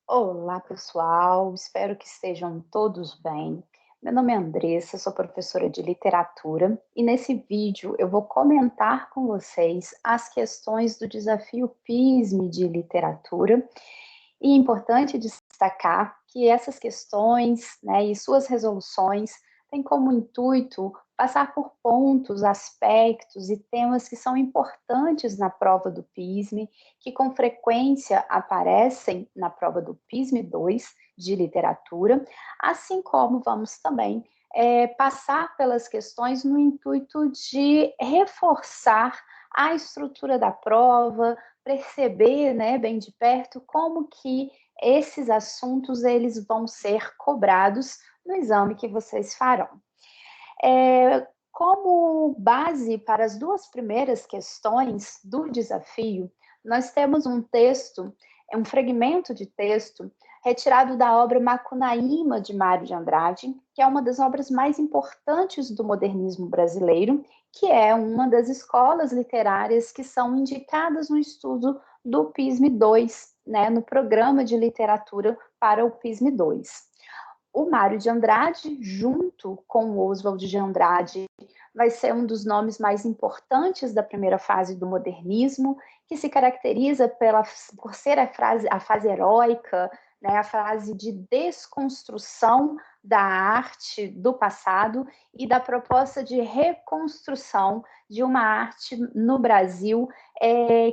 Olá, pessoal. Espero que estejam todos bem. Meu nome é Andressa, sou professora de literatura e nesse vídeo eu vou comentar com vocês as questões do desafio PISME de literatura. E é importante destacar que essas questões, né, e suas resoluções têm como intuito passar por pontos, aspectos e temas que são importantes na prova do PISME, que com frequência aparecem na prova do PISME 2 de literatura, assim como vamos também passar pelas questões no intuito de reforçar a estrutura da prova, perceber, né, bem de perto como que esses assuntos eles vão ser cobrados no exame que vocês farão. Como base para as duas primeiras questões do desafio, nós temos um texto, um fragmento de texto retirado da obra Macunaíma, de Mário de Andrade, que é uma das obras mais importantes do modernismo brasileiro, que é uma das escolas literárias que são indicadas no estudo do PISME 2, né, no programa de literatura para o PISME 2. O Mário de Andrade, junto com o Oswald de Andrade, vai ser um dos nomes mais importantes da primeira fase do modernismo, que se caracteriza por ser a fase heróica, né, a fase de desconstrução da arte do passado e da proposta de reconstrução de uma arte no Brasil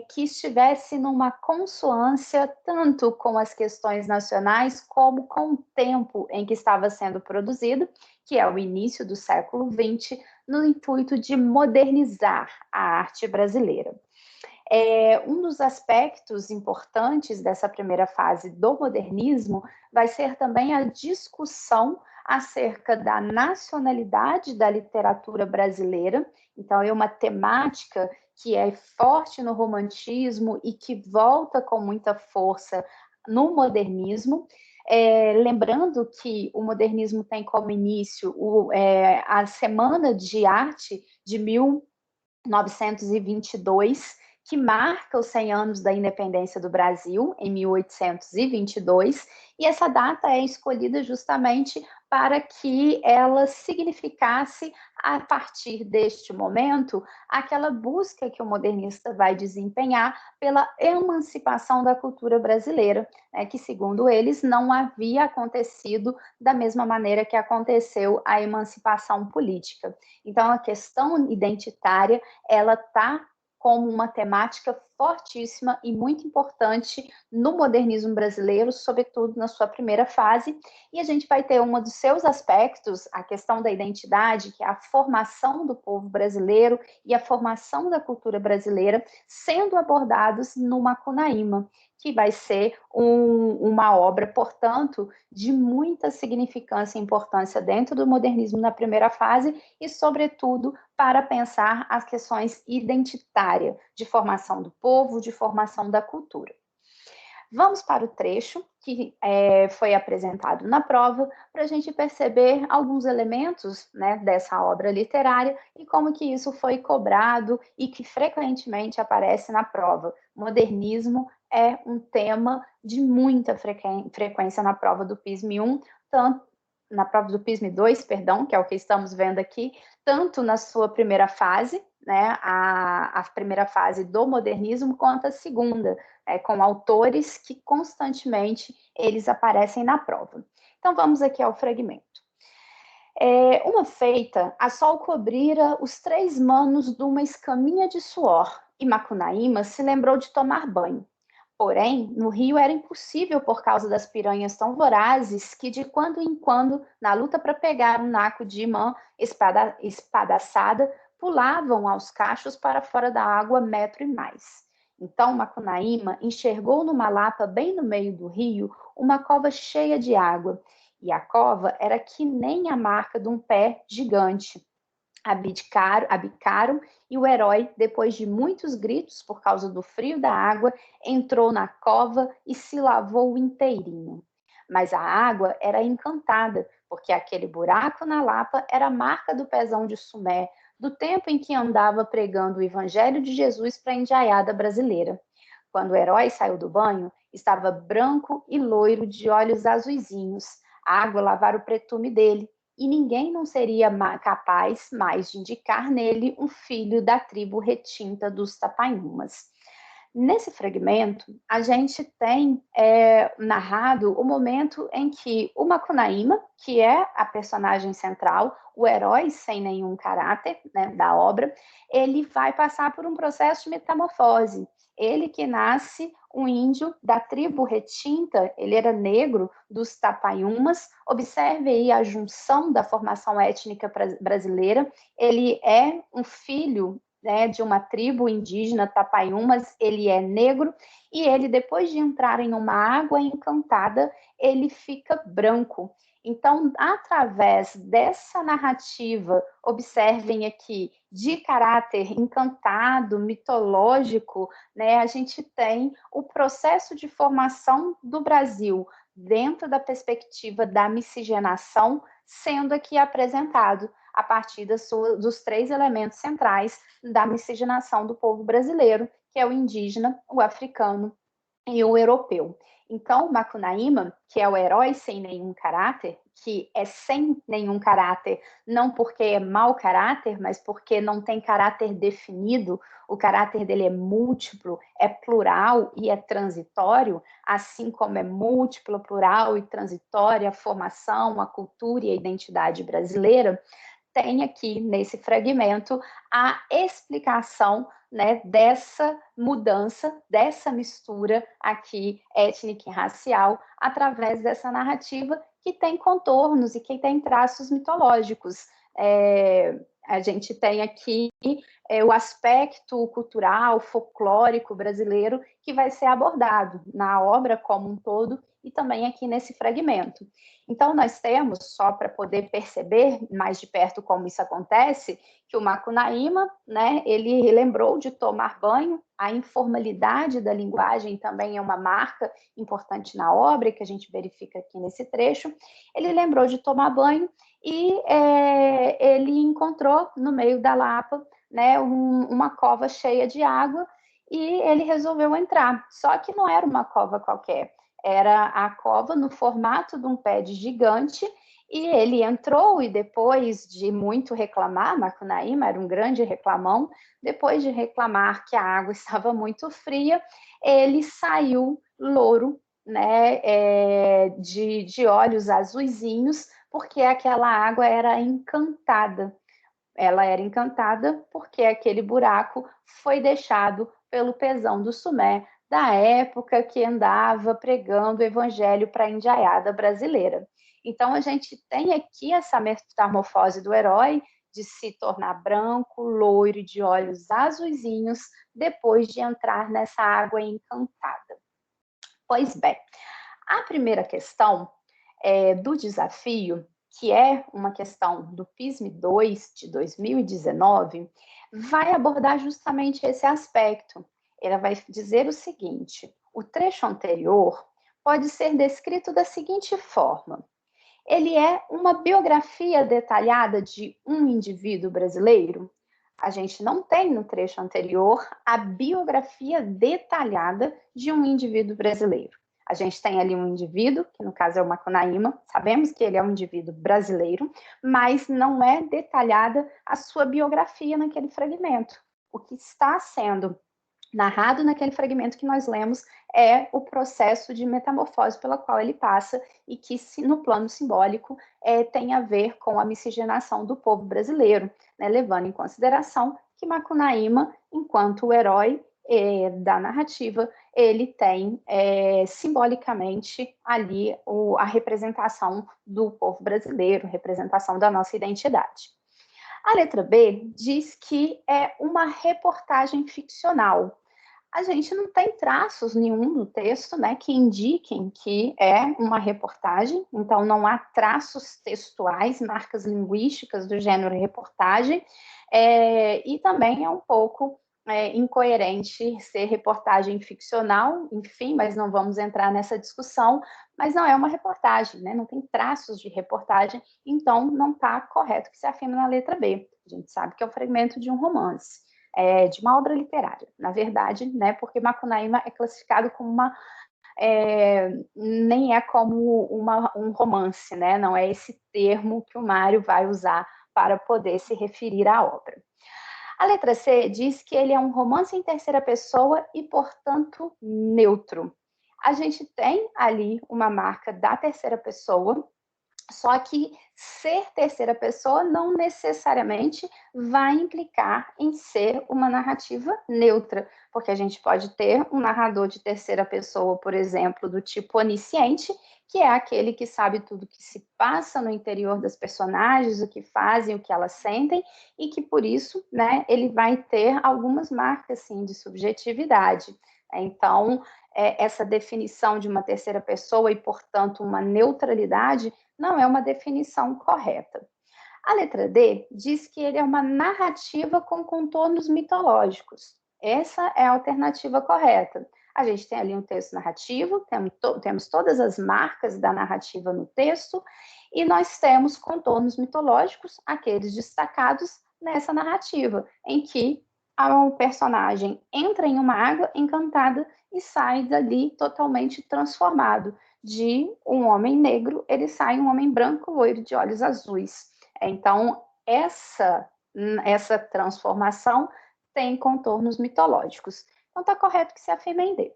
que estivesse numa consonância tanto com as questões nacionais como com o tempo em que estava sendo produzido, que é o início do século XX, no intuito de modernizar a arte brasileira. Um dos aspectos importantes dessa primeira fase do modernismo vai ser também a discussão acerca da nacionalidade da literatura brasileira. Então, é uma temática que é forte no romantismo e que volta com muita força no modernismo. Lembrando que o modernismo tem como início a Semana de Arte de 1922, que marca os 100 anos da independência do Brasil, em 1822, e essa data é escolhida justamente para que ela significasse, a partir deste momento, aquela busca que o modernista vai desempenhar pela emancipação da cultura brasileira, né, que, segundo eles, não havia acontecido da mesma maneira que aconteceu a emancipação política. Então, a questão identitária ela está como uma temática fortíssima e muito importante no modernismo brasileiro, sobretudo na sua primeira fase, e a gente vai ter um dos seus aspectos, a questão da identidade, que é a formação do povo brasileiro e a formação da cultura brasileira, sendo abordados no Macunaíma, que vai ser uma obra, portanto, de muita significância e importância dentro do modernismo na primeira fase e, sobretudo, para pensar as questões identitárias, de formação do povo, de formação da cultura. Vamos para o trecho que foi apresentado na prova, para a gente perceber alguns elementos, né, dessa obra literária e como que isso foi cobrado e que frequentemente aparece na prova. Modernismo é um tema de muita frequência na prova do PISME 1, tanto na prova do PISME 2, perdão, que é o que estamos vendo aqui, tanto na sua primeira fase, né, a primeira fase do modernismo, quanto a segunda, com autores que constantemente eles aparecem na prova. Então vamos aqui ao fragmento. Uma feita, a sol cobrira os 3 manos de uma escaminha de suor, e Macunaíma se lembrou de tomar banho. Porém, no rio era impossível por causa das piranhas tão vorazes que, de quando em quando, na luta para pegar um naco de imã espadaçada, pulavam aos cachos para fora da água metro e mais. Então Macunaíma enxergou numa lapa bem no meio do rio uma cova cheia de água, e a cova era que nem a marca de um pé gigante. Abicaram e o herói, depois de muitos gritos por causa do frio da água, entrou na cova e se lavou inteirinho. Mas a água era encantada, porque aquele buraco na lapa era a marca do pezão de Sumé, do tempo em que andava pregando o evangelho de Jesus para a indiaiada brasileira. Quando o herói saiu do banho, Estava branco e loiro, de olhos azuisinhos. A água lavara o pretume dele, e ninguém não seria capaz mais de indicar nele um filho da tribo retinta dos Tapainhumas. Nesse fragmento, a gente tem narrado o momento em que o Macunaíma, que é a personagem central, o herói sem nenhum caráter, né, da obra, ele vai passar por um processo de metamorfose. Ele que nasce um índio da tribo retinta, ele era negro, dos Tapaiumas. Observe aí a junção da formação étnica brasileira. Ele é um filho, né, de uma tribo indígena Tapaiumas, ele é negro, e ele, depois de entrar em uma água encantada, ele fica branco. Então, através dessa narrativa, observem aqui, de caráter encantado, mitológico, né, a gente tem o processo de formação do Brasil dentro da perspectiva da miscigenação, sendo aqui apresentado a partir dos três elementos centrais da miscigenação do povo brasileiro, que é o indígena, o africano e o europeu. Então, Macunaíma, que é o herói sem nenhum caráter, que é sem nenhum caráter, não porque é mau caráter, mas porque não tem caráter definido, o caráter dele é múltiplo, é plural e é transitório, assim como é múltiplo, plural e transitória a formação, a cultura e a identidade brasileira. Tem aqui nesse fragmento a explicação, né, dessa mudança, dessa mistura aqui étnica e racial, através dessa narrativa que tem contornos e que tem traços mitológicos. A gente tem aqui o aspecto cultural, folclórico brasileiro que vai ser abordado na obra como um todo e também aqui nesse fragmento. Então, nós temos, só para poder perceber mais de perto como isso acontece, que o Macunaíma, né, ele lembrou de tomar banho, a informalidade da linguagem também é uma marca importante na obra, que a gente verifica aqui nesse trecho. Ele lembrou de tomar banho e ele encontrou no meio da Lapa, né, uma cova cheia de água, e ele resolveu entrar. Só que não era uma cova qualquer, era a cova no formato de um pé de gigante, e ele entrou e depois de muito reclamar, Macunaíma era um grande reclamão, depois de reclamar que a água estava muito fria, ele saiu louro, né, de olhos azuisinhos, porque aquela água era encantada. Ela era encantada porque aquele buraco foi deixado pelo pezão do Sumé, da época que andava pregando o evangelho para a indiaiada brasileira. Então, a gente tem aqui essa metamorfose do herói de se tornar branco, loiro, de olhos azuisinhos, depois de entrar nessa água encantada. Pois bem, a primeira questão do desafio, que é uma questão do PISM-2 de 2019, vai abordar justamente esse aspecto. Ela vai dizer o seguinte: o trecho anterior pode ser descrito da seguinte forma: ele é uma biografia detalhada de um indivíduo brasileiro. A gente não tem no trecho anterior a biografia detalhada de um indivíduo brasileiro. A gente tem ali um indivíduo, que no caso é o Macunaíma, sabemos que ele é um indivíduo brasileiro, mas não é detalhada a sua biografia naquele fragmento. O que está sendo narrado naquele fragmento que nós lemos é o processo de metamorfose pela qual ele passa e que, no plano simbólico, tem a ver com a miscigenação do povo brasileiro, né, levando em consideração que Macunaíma, enquanto o herói da narrativa, ele tem simbolicamente ali a representação do povo brasileiro, representação da nossa identidade. A letra B diz que é uma reportagem ficcional. A gente não tem traços nenhum no texto, né, que indiquem que é uma reportagem, então não há traços textuais, marcas linguísticas do gênero reportagem, e também é um pouco incoerente ser reportagem ficcional, enfim, mas não vamos entrar nessa discussão, mas não é uma reportagem, né, não tem traços de reportagem, então não está correto que se afirma na letra B. A gente sabe que é o fragmento de um romance. De uma obra literária, na verdade, né, porque Macunaíma é classificado como uma nem é como um romance, né? Não é esse termo que o Mário vai usar para poder se referir à obra. A letra C diz que ele é um romance em terceira pessoa e, portanto, neutro. A gente tem ali uma marca da terceira pessoa, só que ser terceira pessoa não necessariamente vai implicar em ser uma narrativa neutra, porque a gente pode ter um narrador de terceira pessoa, por exemplo, do tipo onisciente, que é aquele que sabe tudo que se passa no interior das personagens, o que fazem, o que elas sentem, e que por isso, né, ele vai ter algumas marcas, sim, de subjetividade. Então, essa definição de uma terceira pessoa e, portanto, uma neutralidade não é uma definição correta. A letra D diz que ele é uma narrativa com contornos mitológicos. Essa é a alternativa correta. A gente tem ali um texto narrativo, temos todas as marcas da narrativa no texto, e nós temos contornos mitológicos, aqueles destacados nessa narrativa, em que o personagem entra em uma água encantada e sai dali totalmente transformado. De um homem negro, ele sai um homem branco, loiro, de olhos azuis. Então, essa transformação tem contornos mitológicos. Então, está correto que se afirme em D.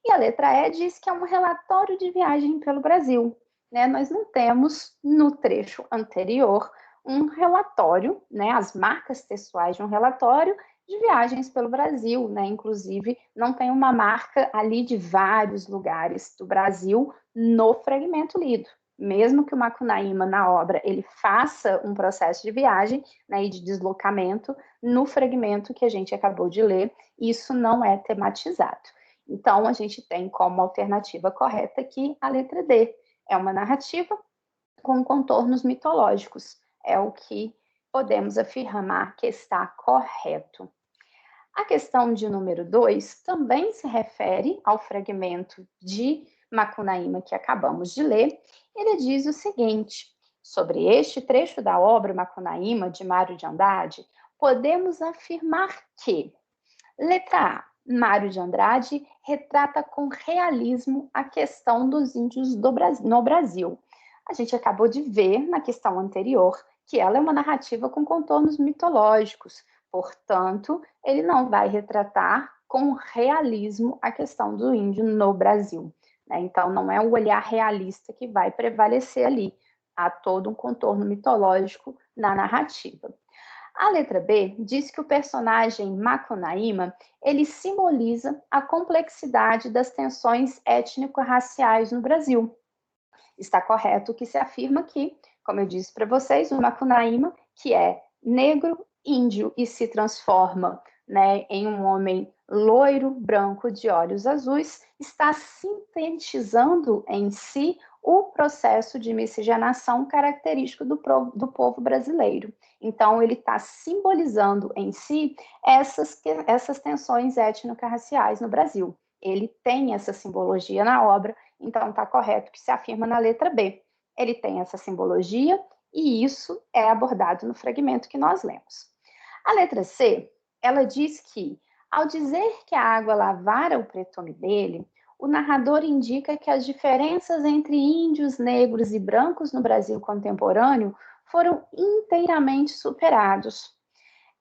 E a letra E diz que é um relatório de viagem pelo Brasil. Né? Nós não temos, no trecho anterior, um relatório, né? As marcas textuais de um relatório de viagens pelo Brasil, né? Inclusive, não tem uma marca ali de vários lugares do Brasil no fragmento lido. Mesmo que o Macunaíma, na obra, ele faça um processo de viagem, né, e de deslocamento, no fragmento que a gente acabou de ler, isso não é tematizado. Então, a gente tem como alternativa correta aqui a letra D. É uma narrativa com contornos mitológicos. É o que podemos afirmar que está correto. A questão de número 2 também se refere ao fragmento de Macunaíma que acabamos de ler. Ele diz o seguinte: sobre este trecho da obra Macunaíma, de Mário de Andrade, podemos afirmar que, letra A, Mário de Andrade retrata com realismo a questão dos índios no Brasil. A gente acabou de ver na questão anterior que ela é uma narrativa com contornos mitológicos, portanto, ele não vai retratar com realismo a questão do índio no Brasil. Né? Então, não é o olhar realista que vai prevalecer ali. Há todo um contorno mitológico na narrativa. A letra B diz que o personagem Macunaíma, ele simboliza a complexidade das tensões étnico-raciais no Brasil. Está correto que se afirma que, como eu disse para vocês, o Macunaíma, que é negro, índio e se transforma, né, em um homem loiro, branco, de olhos azuis, está sintetizando em si o processo de miscigenação característico do povo brasileiro. Então, ele está simbolizando em si essas tensões étnico-raciais no Brasil. Ele tem essa simbologia na obra, então está correto que se afirma na letra B. Ele tem essa simbologia e isso é abordado no fragmento que nós lemos. A letra C, ela diz que, ao dizer que a água lavara o pretume dele, o narrador indica que as diferenças entre índios, negros e brancos no Brasil contemporâneo foram inteiramente superados.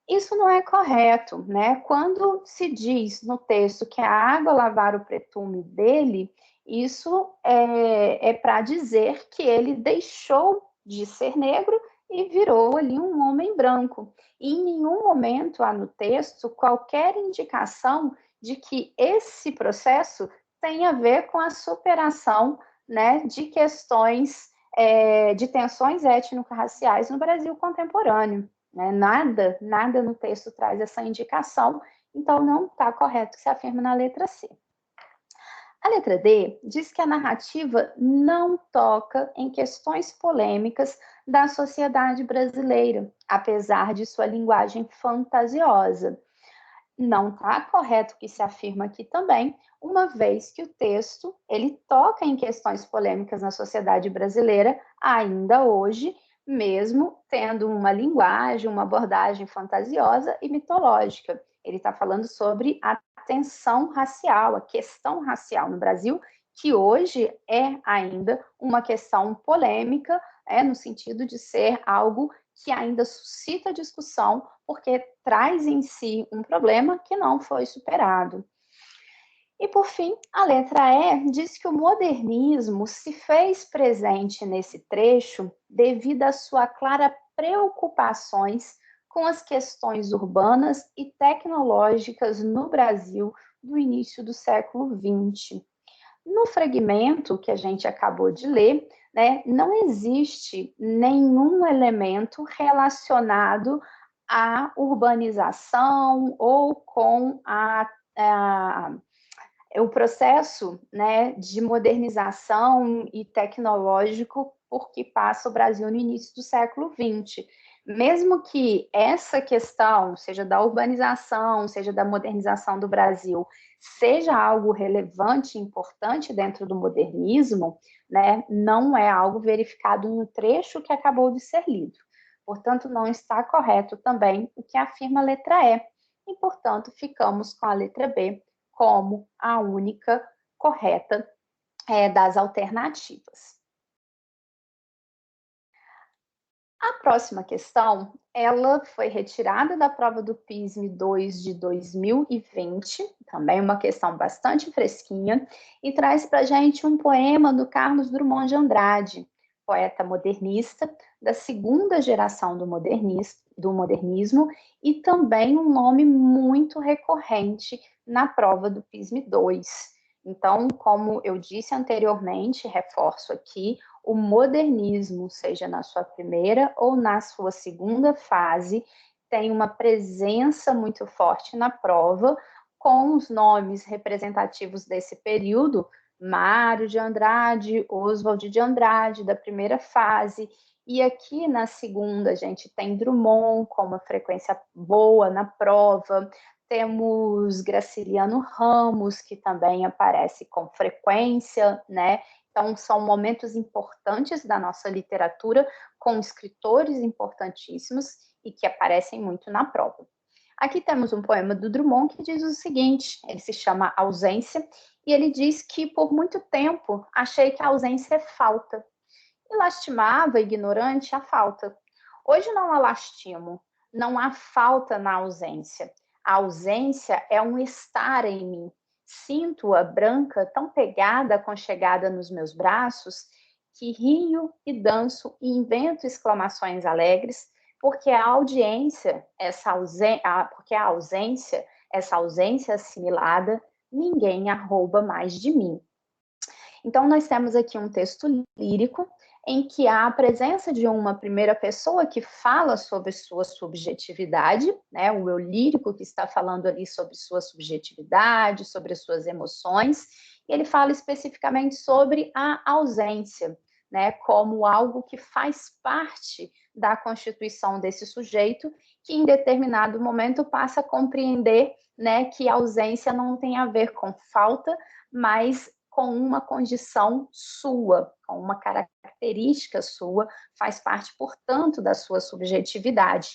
Isso não é correto, né? Quando se diz no texto que a água lavar o pretume dele, isso é para dizer que ele deixou de ser negro e virou ali um homem branco. E em nenhum momento há no texto qualquer indicação de que esse processo tem a ver com a superação, né, de questões de tensões étnico-raciais no Brasil contemporâneo. Né? Nada no texto traz essa indicação, então não está correto que se afirma na letra C. A letra D diz que a narrativa não toca em questões polêmicas da sociedade brasileira, apesar de sua linguagem fantasiosa. Não está correto que se afirma aqui também, uma vez que o texto ele toca em questões polêmicas na sociedade brasileira ainda hoje, mesmo tendo uma linguagem, uma abordagem fantasiosa e mitológica. Ele está falando sobre a tensão racial, a questão racial no Brasil, que hoje é ainda uma questão polêmica, no sentido de ser algo que ainda suscita discussão, porque traz em si um problema que não foi superado. E, por fim, a letra E diz que o modernismo se fez presente nesse trecho devido à sua clara preocupações com as questões urbanas e tecnológicas no Brasil do início do século XX. No fragmento que a gente acabou de ler, não existe nenhum elemento relacionado à urbanização ou com o processo, de modernização e tecnológico por que passa o Brasil no início do século XX. Mesmo que essa questão, seja da urbanização, seja da modernização do Brasil, seja algo relevante e importante dentro do modernismo, não é algo verificado no trecho que acabou de ser lido. Portanto, não está correto também o que afirma a letra E. E, portanto, ficamos com a letra B como a única correta das alternativas. A próxima questão, ela foi retirada da prova do PISM-2 de 2020, também uma questão bastante fresquinha, e traz para a gente um poema do Carlos Drummond de Andrade, poeta modernista da segunda geração do modernismo, e também um nome muito recorrente na prova do PISM-2. Então, como eu disse anteriormente, reforço aqui, o modernismo, seja na sua primeira ou na sua segunda fase, tem uma presença muito forte na prova, com os nomes representativos desse período, Mário de Andrade, Oswald de Andrade, da primeira fase, e aqui na segunda a gente tem Drummond com uma frequência boa na prova, temos Graciliano Ramos, que também aparece com frequência, Então, são momentos importantes da nossa literatura, com escritores importantíssimos e que aparecem muito na prova. Aqui temos um poema do Drummond que diz o seguinte, ele se chama Ausência, e ele diz que por muito tempo achei que a ausência é falta, e lastimava, ignorante, a falta. Hoje não a lastimo, não há falta na ausência. A ausência é um estar em mim. Sinto-a branca, tão pegada, aconchegada nos meus braços, que rio e danço e invento exclamações alegres, porque a audiência, porque a ausência, essa ausência assimilada, ninguém a rouba mais de mim. Então, nós temos aqui um texto lírico em que há a presença de uma primeira pessoa que fala sobre sua subjetividade, o eu lírico que está falando ali sobre sua subjetividade, sobre as suas emoções, e ele fala especificamente sobre a ausência, como algo que faz parte da constituição desse sujeito, que em determinado momento passa a compreender, que a ausência não tem a ver com falta, mas com uma condição sua, com uma característica sua, faz parte, portanto, da sua subjetividade.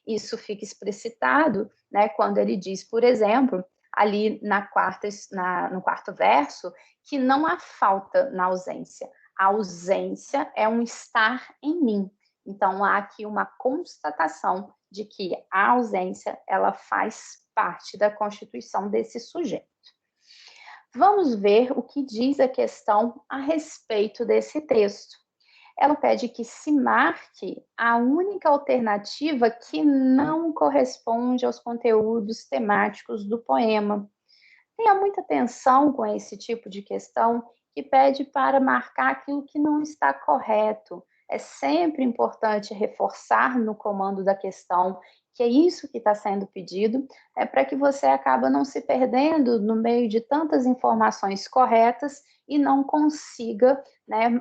Isso fica explicitado, quando ele diz, por exemplo, ali no quarto verso, que não há falta na ausência. A ausência é um estar em mim. Então, há aqui uma constatação de que a ausência, ela faz parte da constituição desse sujeito. Vamos ver o que diz a questão a respeito desse texto. Ela pede que se marque a única alternativa que não corresponde aos conteúdos temáticos do poema. Tenha muita atenção com esse tipo de questão que pede para marcar aquilo que não está correto. É sempre importante reforçar no comando da questão que é isso que está sendo pedido, para que você acaba não se perdendo no meio de tantas informações corretas e não consiga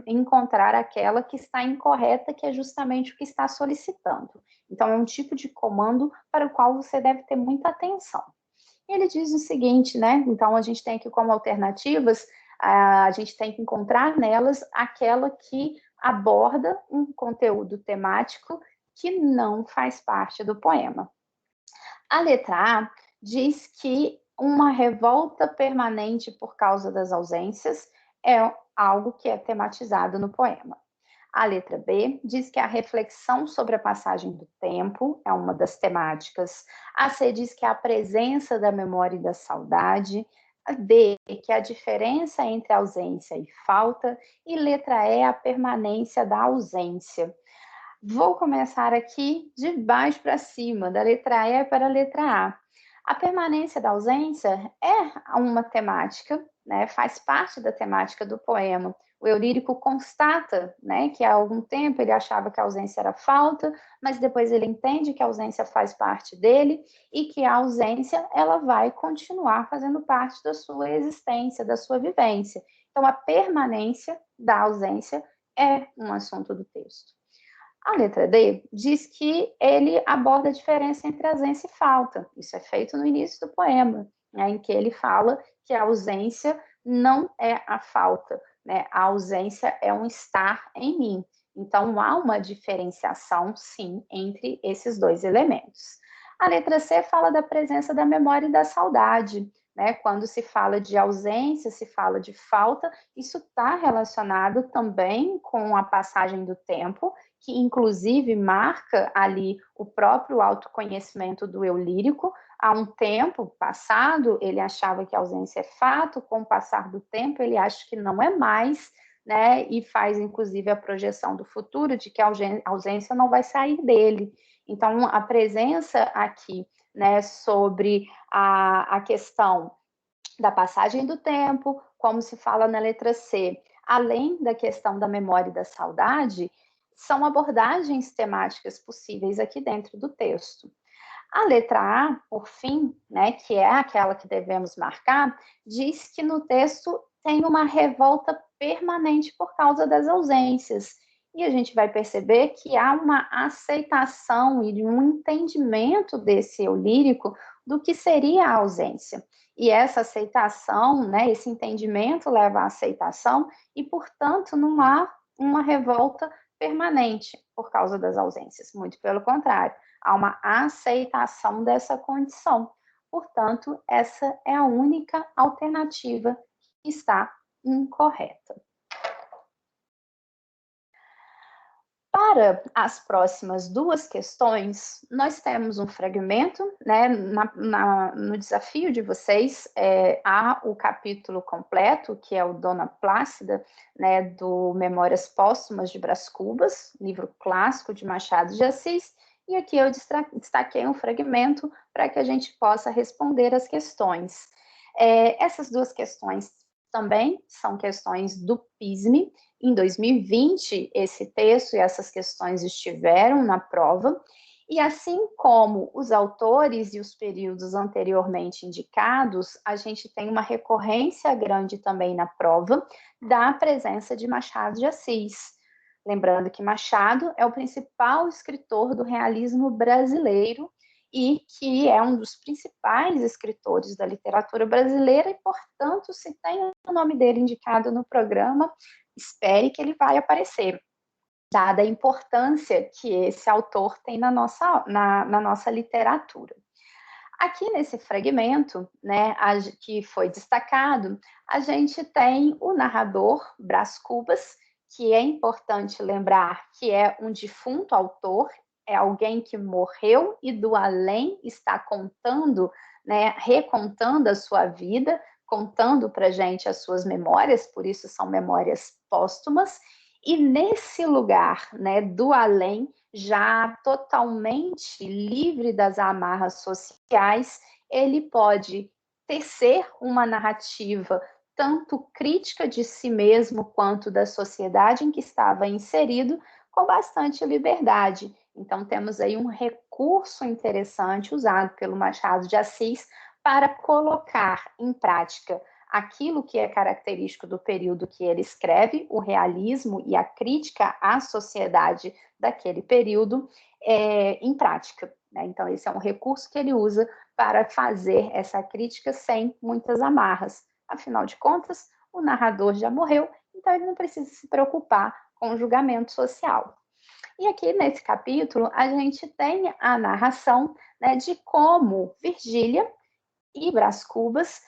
encontrar aquela que está incorreta, que é justamente o que está solicitando. Então, é um tipo de comando para o qual você deve ter muita atenção. Ele diz o seguinte, Então, a gente tem aqui como alternativas, a gente tem que encontrar nelas aquela que aborda um conteúdo temático que não faz parte do poema. A letra A diz que uma revolta permanente por causa das ausências é algo que é tematizado no poema. A letra B diz que a reflexão sobre a passagem do tempo é uma das temáticas. A C diz que a presença da memória e da saudade. A D, que a diferença entre ausência e falta. E letra E, a permanência da ausência. Vou começar aqui de baixo para cima, da letra E para a letra A. A permanência da ausência é uma temática, né, faz parte da temática do poema. O Eurírico constata, né, que há algum tempo ele achava que a ausência era falta, mas depois ele entende que a ausência faz parte dele e que a ausência ela vai continuar fazendo parte da sua existência, da sua vivência. Então, a permanência da ausência é um assunto do texto. A letra D diz que ele aborda a diferença entre ausência e falta. Isso é feito no início do poema, né, em que ele fala que a ausência não é a falta, né? A ausência é um estar em mim. Então, há uma diferenciação, sim, entre esses dois elementos. A letra C fala da presença da memória e da saudade, né? Quando se fala de ausência, se fala de falta, isso está relacionado também com a passagem do tempo, que inclusive marca ali o próprio autoconhecimento do eu lírico. Há um tempo passado, ele achava que a ausência é fato, com o passar do tempo, ele acha que não é mais, né? E faz inclusive a projeção do futuro de que a ausência não vai sair dele. Então, a presença aqui, né, sobre a questão da passagem do tempo, como se fala na letra C, além da questão da memória e da saudade, são abordagens temáticas possíveis aqui dentro do texto. A letra A, por fim, né, que é aquela que devemos marcar, diz que no texto tem uma revolta permanente por causa das ausências. E a gente vai perceber que há uma aceitação e um entendimento desse eu lírico do que seria a ausência. E essa aceitação, né, esse entendimento leva à aceitação e, portanto, não há uma revolta permanente por causa das ausências. Muito pelo contrário, há uma aceitação dessa condição. Portanto, essa é a única alternativa que está incorreta. Para as próximas duas questões, nós temos um fragmento, né, no desafio de vocês, há o capítulo completo, que é o Dona Plácida, né, do Memórias Póstumas de Brás Cubas, livro clássico de Machado de Assis, e aqui eu destaquei um fragmento para que a gente possa responder as questões. Essas duas questões também são questões do PISME. Em 2020, esse texto e essas questões estiveram na prova, e assim como os autores e os períodos anteriormente indicados, a gente tem uma recorrência grande também na prova da presença de Machado de Assis. Lembrando que Machado é o principal escritor do realismo brasileiro e que é um dos principais escritores da literatura brasileira e, portanto, se tem o nome dele indicado no programa, espere que ele vai aparecer, dada a importância que esse autor tem na nossa literatura. Aqui nesse fragmento, né, que foi destacado, a gente tem o narrador Brás Cubas, que é importante lembrar que é um defunto autor, é alguém que morreu e do além está contando, né, recontando a sua vida, contando para a gente as suas memórias, por isso são memórias póstumas, e nesse lugar, né, do além, já totalmente livre das amarras sociais, ele pode tecer uma narrativa tanto crítica de si mesmo quanto da sociedade em que estava inserido, com bastante liberdade. Então, temos aí um recurso interessante usado pelo Machado de Assis para colocar em prática aquilo que é característico do período que ele escreve, o realismo e a crítica à sociedade daquele período, em prática. Né? Então, esse é um recurso que ele usa para fazer essa crítica sem muitas amarras. Afinal de contas, o narrador já morreu, então ele não precisa se preocupar com o julgamento social. E aqui nesse capítulo, a gente tem a narração, né, de como Virgília e Brás Cubas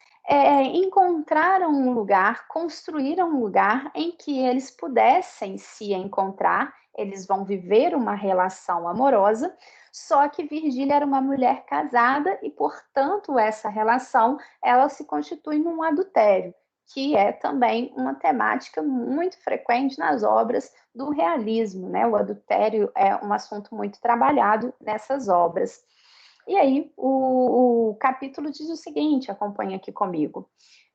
encontraram um lugar, construíram um lugar em que eles pudessem se encontrar, eles vão viver uma relação amorosa, só que Virgília era uma mulher casada e, portanto, essa relação, ela se constitui num adultério, que é também uma temática muito frequente nas obras do realismo, né? O adultério é um assunto muito trabalhado nessas obras. E aí, o capítulo diz o seguinte, acompanha aqui comigo.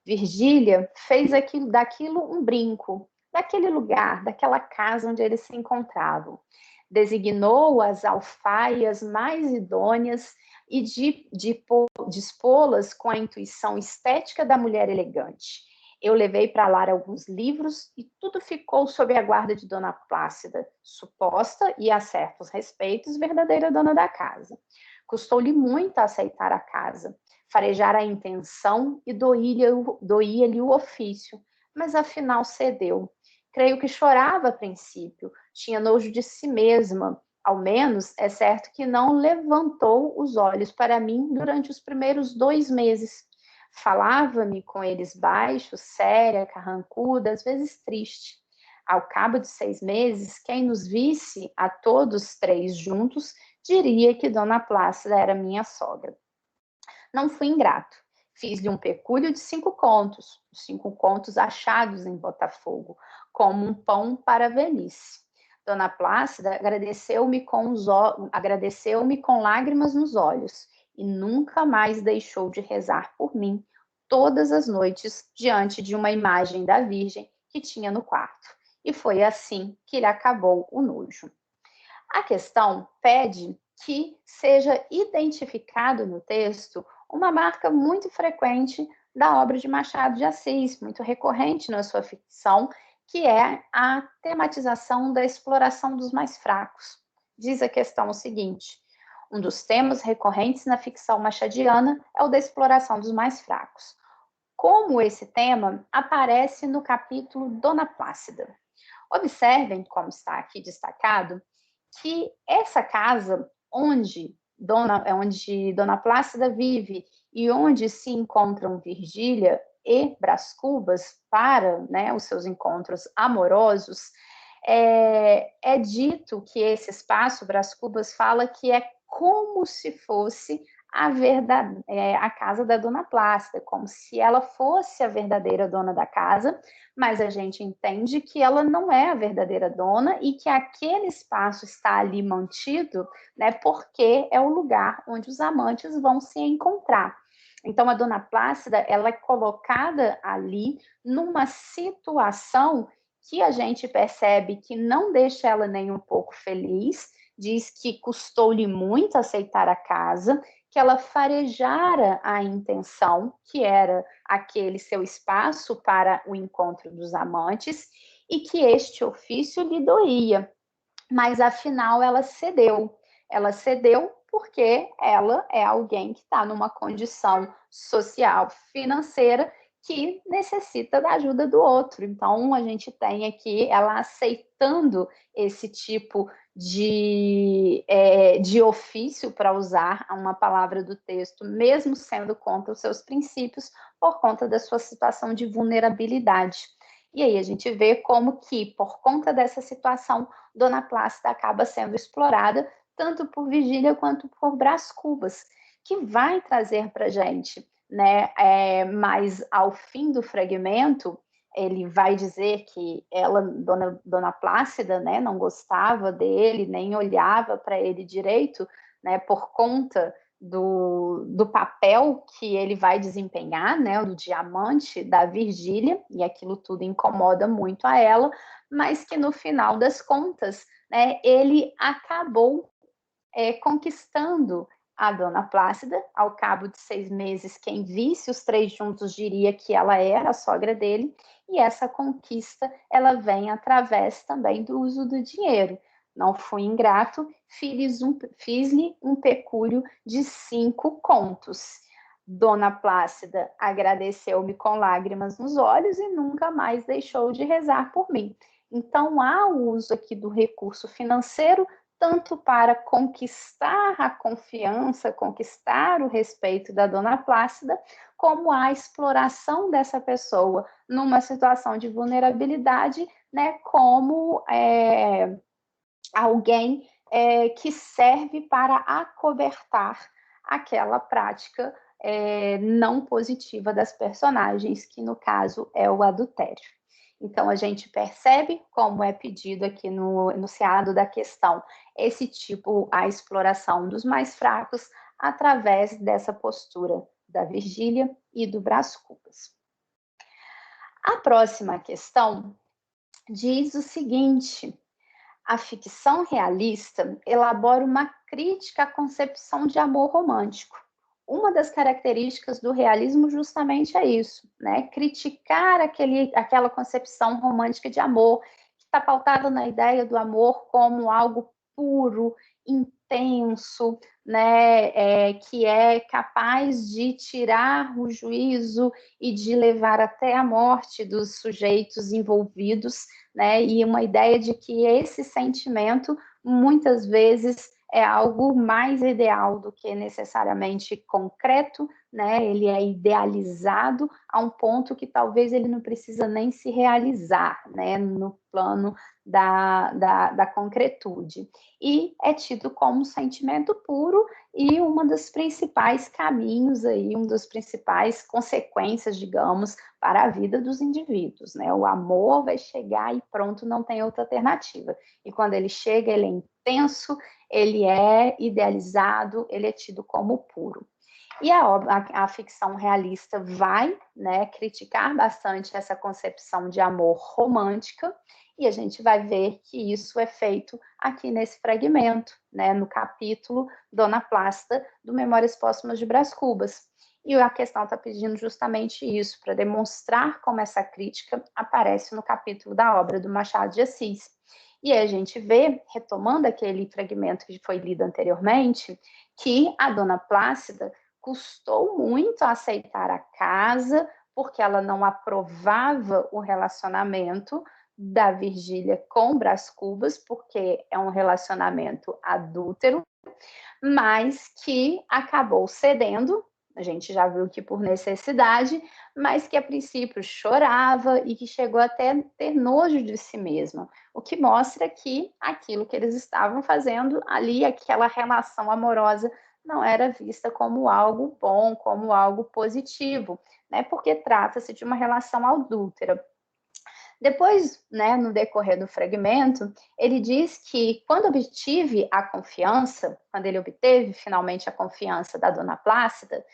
Virgília fez daquilo um brinco, daquele lugar, daquela casa onde eles se encontravam. Designou as alfaias mais idôneas e dispô-las com a intuição estética da mulher elegante. Eu levei para lá alguns livros e tudo ficou sob a guarda de Dona Plácida, suposta e, a certos respeitos, verdadeira dona da casa. Custou-lhe muito aceitar a casa, farejar a intenção e doía-lhe o ofício, mas afinal cedeu. Creio que chorava a princípio, tinha nojo de si mesma. Ao menos é certo que não levantou os olhos para mim durante os primeiros 2 meses. Falava-me com eles baixo, séria, carrancuda, às vezes triste. Ao cabo de 6 meses, quem nos visse a todos 3 juntos diria que Dona Plácida era minha sogra. Não fui ingrato. Fiz-lhe um pecúlio de 5 contos, os 5 contos achados em Botafogo, como um pão para a velhice. Dona Plácida agradeceu-me com lágrimas nos olhos e nunca mais deixou de rezar por mim todas as noites diante de uma imagem da Virgem que tinha no quarto. E foi assim que lhe acabou o nojo. A questão pede que seja identificado no texto uma marca muito frequente da obra de Machado de Assis, muito recorrente na sua ficção, que é a tematização da exploração dos mais fracos. Diz a questão o seguinte: um dos temas recorrentes na ficção machadiana é o da exploração dos mais fracos. Como esse tema aparece no capítulo Dona Plácida. Observem, como está aqui destacado, que essa casa onde Dona Plácida vive e onde se encontram Virgília e Brás Cubas para, né, os seus encontros amorosos, é dito que esse espaço, Brás Cubas fala que é como se fosse a casa da Dona Plácida, como se ela fosse a verdadeira dona da casa, mas a gente entende que ela não é a verdadeira dona e que aquele espaço está ali mantido, né, porque é o lugar onde os amantes vão se encontrar. Então, a Dona Plácida, ela é colocada ali numa situação que a gente percebe que não deixa ela nem um pouco feliz, diz que custou-lhe muito aceitar a casa, que ela farejara a intenção, que era aquele seu espaço para o encontro dos amantes, e que este ofício lhe doía. Mas afinal ela cedeu. Ela cedeu porque ela é alguém que está numa condição social, financeira, que necessita da ajuda do outro. Então, a gente tem aqui ela aceitando esse tipo de ofício, para usar uma palavra do texto, mesmo sendo contra os seus princípios, por conta da sua situação de vulnerabilidade. E aí a gente vê como que, por conta dessa situação, Dona Plácida acaba sendo explorada tanto por Virgília quanto por Brás Cubas, que vai trazer para a gente, né? Mas ao fim do fragmento, ele vai dizer que ela, Dona Plácida, né, não gostava dele, nem olhava para ele direito, né, por conta do papel que ele vai desempenhar, né, do diamante da Virgília, e aquilo tudo incomoda muito a ela, mas que no final das contas, né, ele acabou conquistando a Dona Plácida. Ao cabo de 6 meses, quem visse os 3 juntos diria que ela era a sogra dele, e essa conquista ela vem através também do uso do dinheiro. Não fui ingrato, fiz-lhe um pecúlio de 5 contos. Dona Plácida agradeceu-me com lágrimas nos olhos e nunca mais deixou de rezar por mim. Então, há o uso aqui do recurso financeiro, tanto para conquistar a confiança, conquistar o respeito da Dona Plácida, como a exploração dessa pessoa numa situação de vulnerabilidade, né, como alguém que serve para acobertar aquela prática não positiva das personagens, que no caso é o adultério. Então, a gente percebe, como é pedido aqui no enunciado da questão, esse tipo, a exploração dos mais fracos, através dessa postura da Virgília e do Brás Cubas. A próxima questão diz o seguinte: a ficção realista elabora uma crítica à concepção de amor romântico. Uma das características do realismo justamente é isso, né? Criticar aquela concepção romântica de amor, que está pautada na ideia do amor como algo puro, intenso, né? Que é capaz de tirar o juízo e de levar até a morte dos sujeitos envolvidos, né? E uma ideia de que esse sentimento muitas vezes é algo mais ideal do que necessariamente concreto, né? Ele é idealizado a um ponto que talvez ele não precisa nem se realizar, né? No plano da concretude. E é tido como um sentimento puro e uma dos principais caminhos aí, uma das principais consequências, digamos, para a vida dos indivíduos, né? O amor vai chegar e pronto, não tem outra alternativa. E quando ele chega, ele é intenso, ele é idealizado, ele é tido como puro. E a ficção realista vai, né, criticar bastante essa concepção de amor romântica, e a gente vai ver que isso é feito aqui nesse fragmento, né, no capítulo Dona Plácida, do Memórias Póstumas de Brás Cubas. E a questão está pedindo justamente isso, para demonstrar como essa crítica aparece no capítulo da obra do Machado de Assis. E aí a gente vê, retomando aquele fragmento que foi lido anteriormente, que a Dona Plácida custou muito a aceitar a casa, porque ela não aprovava o relacionamento da Virgília com Brás Cubas, porque é um relacionamento adúltero, mas que acabou cedendo, a gente já viu que por necessidade, mas que a princípio chorava e que chegou até a ter nojo de si mesma, o que mostra que aquilo que eles estavam fazendo ali, aquela relação amorosa, não era vista como algo bom, como algo positivo, né? Porque trata-se de uma relação adúltera. Depois, né, no decorrer do fragmento, ele diz que quando obtive a confiança, quando ele obteve finalmente a confiança da Dona Plácida,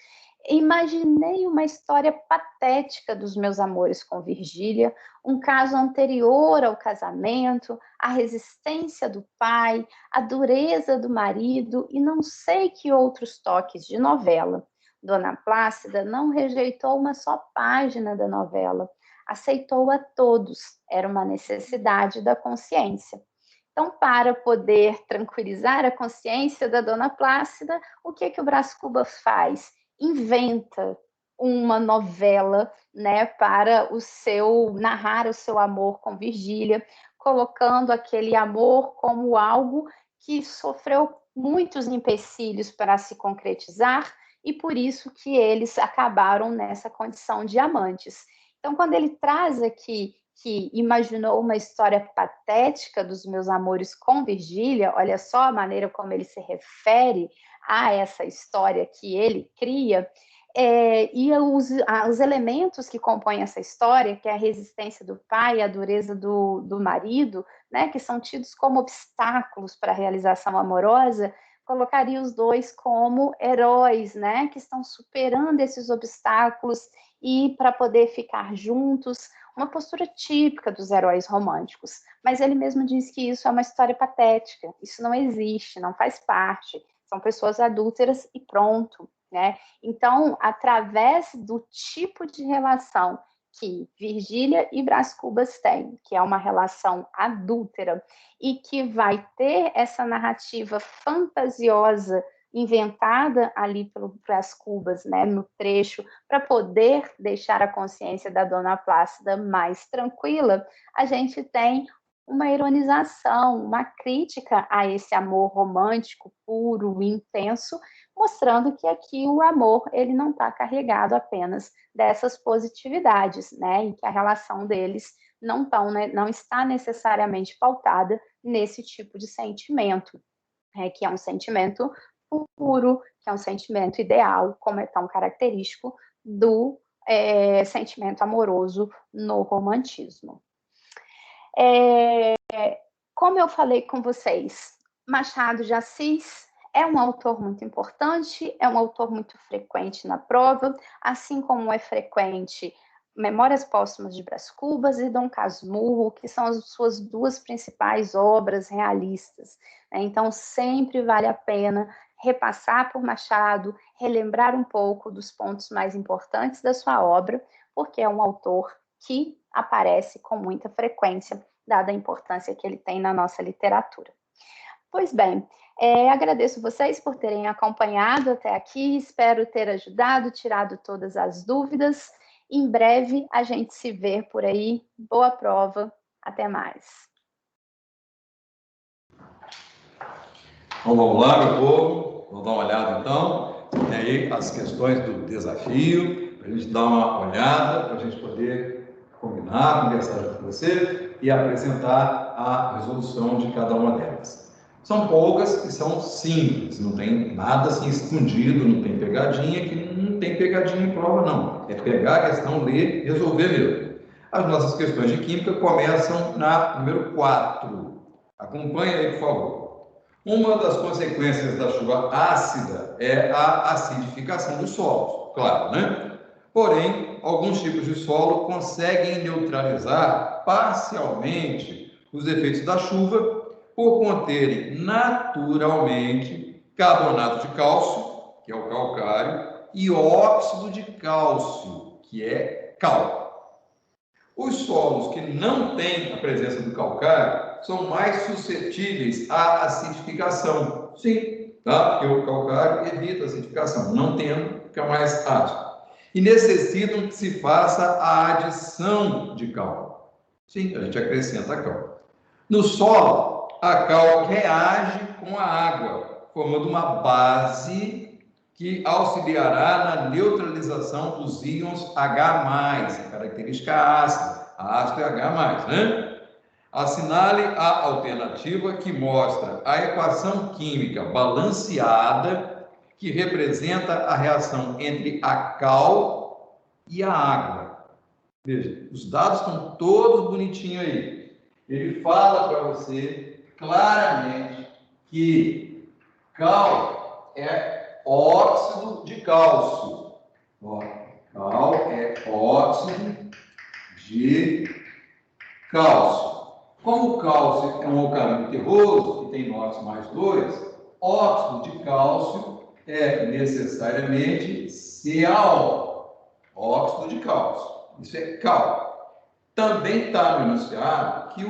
imaginei uma história patética dos meus amores com Virgília, um caso anterior ao casamento, a resistência do pai, a dureza do marido e não sei que outros toques de novela. Dona Plácida não rejeitou uma só página da novela, aceitou a todos, era uma necessidade da consciência. Então, para poder tranquilizar a consciência da Dona Plácida, o que o Brás Cubas faz? Inventa uma novela, né, para narrar o seu amor com Virgília, colocando aquele amor como algo que sofreu muitos empecilhos para se concretizar e por isso que eles acabaram nessa condição de amantes. Então, quando ele traz aqui que imaginou uma história patética dos meus amores com Virgília, olha só a maneira como ele se refere a essa história que ele cria, e os elementos que compõem essa história, que é a resistência do pai, a dureza do marido, né, que são tidos como obstáculos para a realização amorosa, colocaria os dois como heróis, né, que estão superando esses obstáculos e para poder ficar juntos, uma postura típica dos heróis românticos. Mas ele mesmo diz que isso é uma história patética, isso não existe, não faz parte, são pessoas adúlteras e pronto, né? Então, através do tipo de relação que Virgília e Brás Cubas têm, que é uma relação adúltera, e que vai ter essa narrativa fantasiosa inventada ali pelo Brás Cubas, né, no trecho, para poder deixar a consciência da Dona Plácida mais tranquila, a gente tem uma ironização, uma crítica a esse amor romântico, puro, intenso, mostrando que aqui o amor ele não está carregado apenas dessas positividades, né? E que a relação deles não está necessariamente pautada nesse tipo de sentimento, que é um sentimento puro, que é um sentimento ideal, como é tão característico do sentimento amoroso no romantismo. Como eu falei com vocês, Machado de Assis é um autor muito importante, é um autor muito frequente na prova, assim como é frequente Memórias Póstumas de Brás Cubas e Dom Casmurro, que são as suas duas principais obras realistas. Então, sempre vale a pena repassar por Machado, relembrar um pouco dos pontos mais importantes da sua obra, porque é um autor que aparece com muita frequência, dada a importância que ele tem na nossa literatura. Pois bem, agradeço vocês por terem acompanhado até aqui, espero ter ajudado, tirado todas as dúvidas. Em breve a gente se vê por aí. Boa prova, até mais. Então vamos lá, meu povo, vamos dar uma olhada então. Tem aí as questões do desafio, para a gente dar uma olhada, para a gente poder combinar, conversar com você e apresentar a resolução de cada uma delas. São poucas e são simples, não tem nada assim escondido, não tem pegadinha, que não tem pegadinha em prova não. É pegar a questão, ler, resolver mesmo. As nossas questões de química começam na número 4. Acompanhe aí, por favor. Uma das consequências da chuva ácida é a acidificação dos solos, claro, né? Porém, alguns tipos de solo conseguem neutralizar parcialmente os efeitos da chuva por conterem naturalmente carbonato de cálcio, que é o calcário, e óxido de cálcio, que é cal. Os solos que não têm a presença do calcário são mais suscetíveis à acidificação. Sim, tá? Porque o calcário evita a acidificação, não tendo, fica mais ácido. E necessitam que se faça a adição de cal. Sim, a gente acrescenta cal. No solo, a cal reage com a água, formando uma base que auxiliará na neutralização dos íons H+, a característica ácida. A ácido é H+, né? Assinale a alternativa que mostra a equação química balanceada que representa a reação entre a cal e a água. Veja, os dados estão todos bonitinhos aí. Ele fala para você claramente que cal é óxido de cálcio. Cal é óxido de cálcio. Como o cálcio é um alcalino terroso, que tem NOx mais 2, óxido de cálcio é necessariamente CaO, óxido de cálcio. Isso é cal. Também está no enunciado que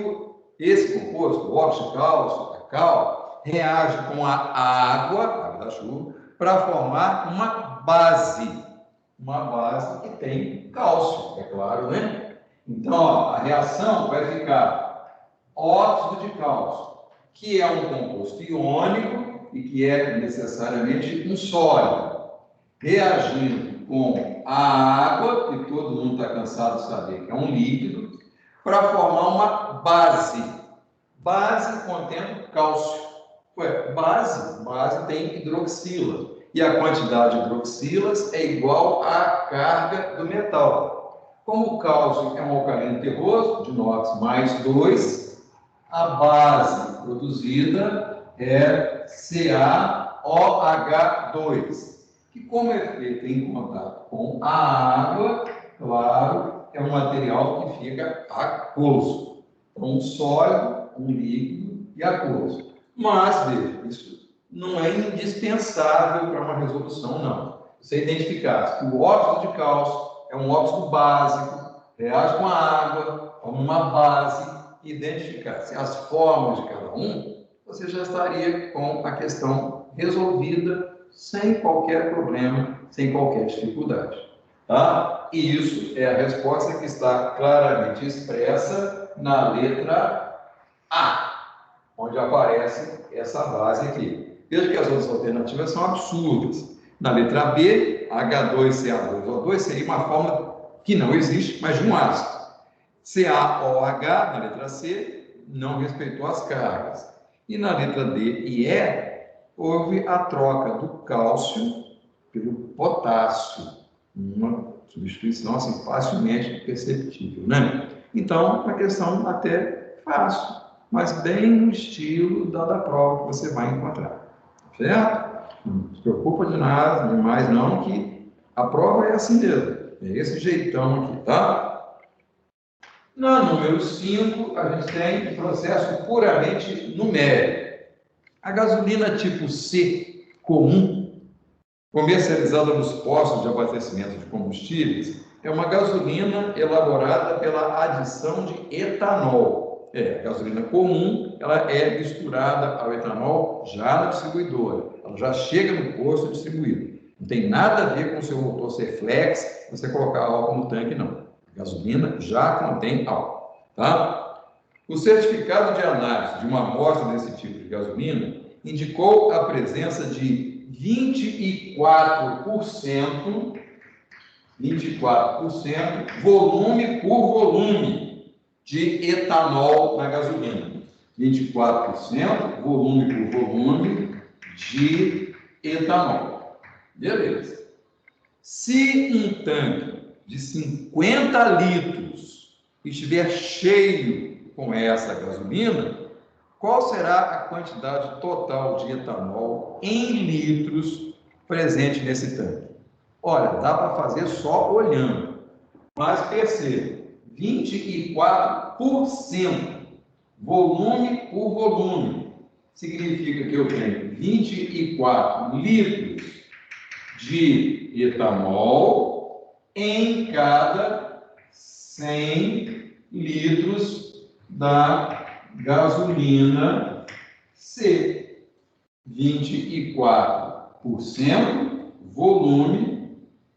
esse composto, o óxido de cálcio, a cal, reage com a água da chuva, para formar uma base que tem cálcio, é claro, né? Então, ó, a reação vai ficar óxido de cálcio, que é um composto iônico e que é necessariamente um sólido, reagindo com a água, que todo mundo está cansado de saber que é um líquido, para formar uma base. Base contendo cálcio. Base tem hidroxila. E a quantidade de hidroxilas é igual à carga do metal. Como o cálcio é um alcalino terroso, de NOx mais 2, a base produzida é CaOH2, que como é feito em contato com a água, claro, é um material que fica aquoso. Então, um sólido, um líquido e aquoso. Mas, veja, isso não é indispensável para uma resolução, não. Você identificar que o óxido de cálcio é um óxido básico, reage com a água, forma uma base, identificasse as formas de cada um, você já estaria com a questão resolvida sem qualquer problema, sem qualquer dificuldade. Tá? E isso é a resposta que está claramente expressa na letra A, onde aparece essa base aqui. Veja que as outras alternativas são absurdas. Na letra B, H2CA2O2 seria uma fórmula que não existe, mas de um ácido. CaOH, na letra C, não respeitou as cargas. E na letra D e E, houve a troca do cálcio pelo potássio. Uma substituição assim, facilmente perceptível, né? Então, uma questão até fácil, mas bem no estilo da prova que você vai encontrar. Certo? Não se preocupa de nada, demais não, que a prova é assim mesmo. É esse jeitão aqui, tá? Na número 5, a gente tem um processo puramente numérico. A gasolina tipo C comum, comercializada nos postos de abastecimento de combustíveis, é uma gasolina elaborada pela adição de etanol. A gasolina comum, ela é misturada ao etanol já na distribuidora. Ela já chega no posto distribuído. Não tem nada a ver com o seu motor ser flex, você colocar álcool no tanque, não. A gasolina já contém álcool, tá? O certificado de análise de uma amostra desse tipo de gasolina indicou a presença de 24%, volume por volume de etanol na gasolina. 24% volume por volume de etanol. Beleza. Se um tanque de 50 litros estiver cheio com essa gasolina, qual será a quantidade total de etanol em litros presente nesse tanque? Olha, dá para fazer só olhando, mas perceba, 24% volume por volume, significa que eu tenho 24 litros de etanol em cada 100 litros da gasolina C. 24% volume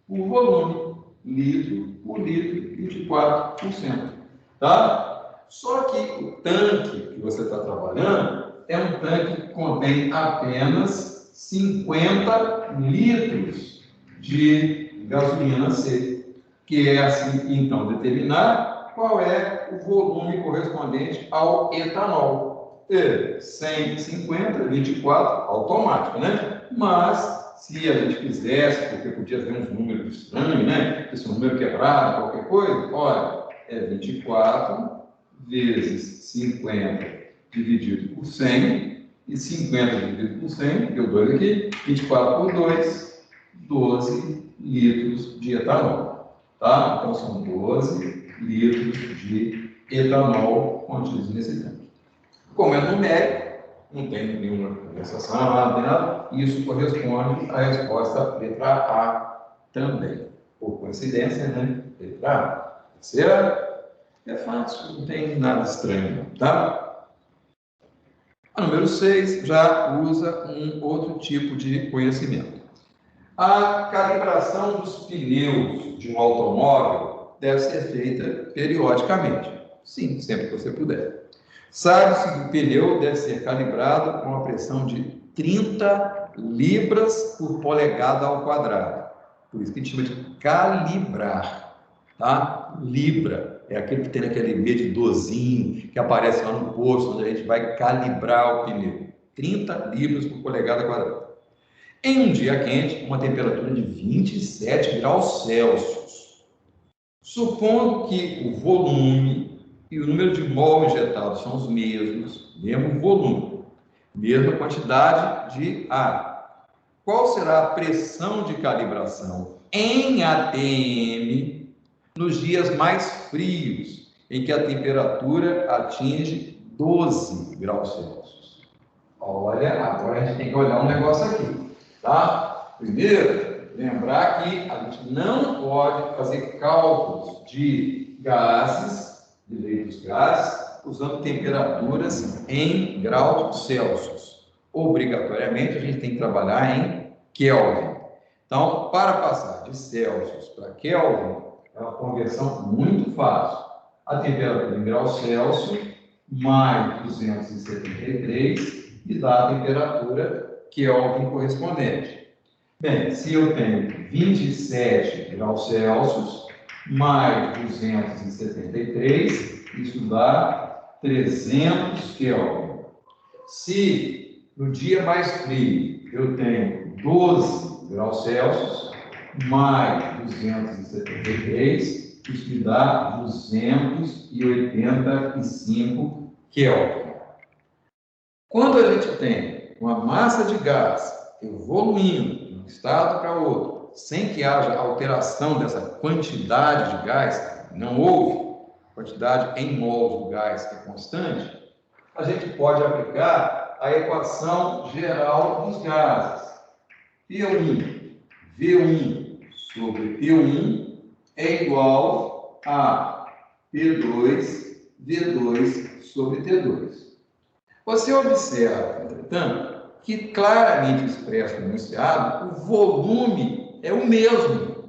por volume, litro por litro, 24%. Tá? Só que o tanque que você está trabalhando é um tanque que contém apenas 50 litros de gasolina C, que é assim, então, determinar qual é o volume correspondente ao etanol. 150, 24, automático, né? Mas, se a gente quisesse, porque podia ter uns números estranhos, né? Esse número quebrado, qualquer coisa, olha, é 24 vezes 50 dividido por 100, e 50 dividido por 100, deu 2 aqui, 24 por 2, 12 litros de etanol. Tá? Então, são 12 litros de etanol contidos nesse tanque. Como é numérico, não tem nenhuma conversação, não tem nada, isso corresponde à resposta letra A também. Por coincidência, né? Letra A. Terceira, é fácil, não tem nada estranho, tá? A número 6 já usa um outro tipo de conhecimento. A calibração dos pneus de um automóvel deve ser feita periodicamente. Sim, sempre que você puder. Sabe-se que o pneu deve ser calibrado com uma pressão de 30 libras por polegada ao quadrado. Por isso que a gente chama de calibrar, tá? Libra é aquele que tem aquele medidorzinho que aparece lá no posto, onde a gente vai calibrar o pneu. 30 libras por polegada quadrada. Em um dia quente, uma temperatura de 27 graus Celsius. Supondo que o volume e o número de mol injetados são os mesmos, mesmo volume, mesma quantidade de ar. Qual será a pressão de calibração em ATM nos dias mais frios, em que a temperatura atinge 12 graus Celsius? Olha, agora a gente tem que olhar um negócio aqui, tá? Primeiro, lembrar que a gente não pode fazer cálculos de gases, de lei dos gases, usando temperaturas em graus Celsius. Obrigatoriamente, a gente tem que trabalhar em Kelvin. Então, para passar de Celsius para Kelvin, é uma conversão muito fácil. A temperatura em graus Celsius mais 273 e dá a temperatura Kelvin correspondente. Bem, se eu tenho 27 graus Celsius mais 273, isso dá 300 Kelvin. Se no dia mais frio eu tenho 12 graus Celsius mais 273, isso me dá 285 Kelvin. Quando a gente tem uma massa de gás evoluindo de um estado para outro, sem que haja alteração dessa quantidade de gás, não houve quantidade em mols do gás que é constante, a gente pode aplicar a equação geral dos gases. V1 sobre P1 é igual a P2, V2 sobre T2. Você observa, entretanto, que claramente expresso no enunciado, o volume é o mesmo,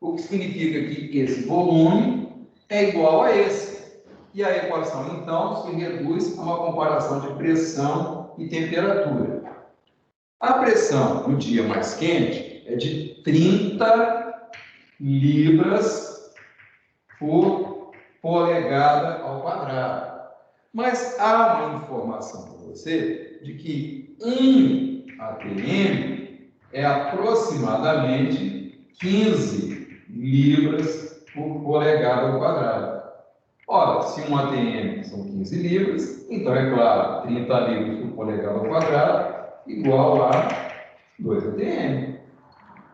o que significa que esse volume é igual a esse. E a equação, então, se reduz a uma comparação de pressão e temperatura. A pressão no dia mais quente é de 30 libras por polegada ao quadrado. Mas há uma informação para você de que 1 atm é aproximadamente 15 libras por polegada ao quadrado. Ora, se 1 atm são 15 libras, então é claro, 30 libras por polegada ao quadrado igual a 2 atm.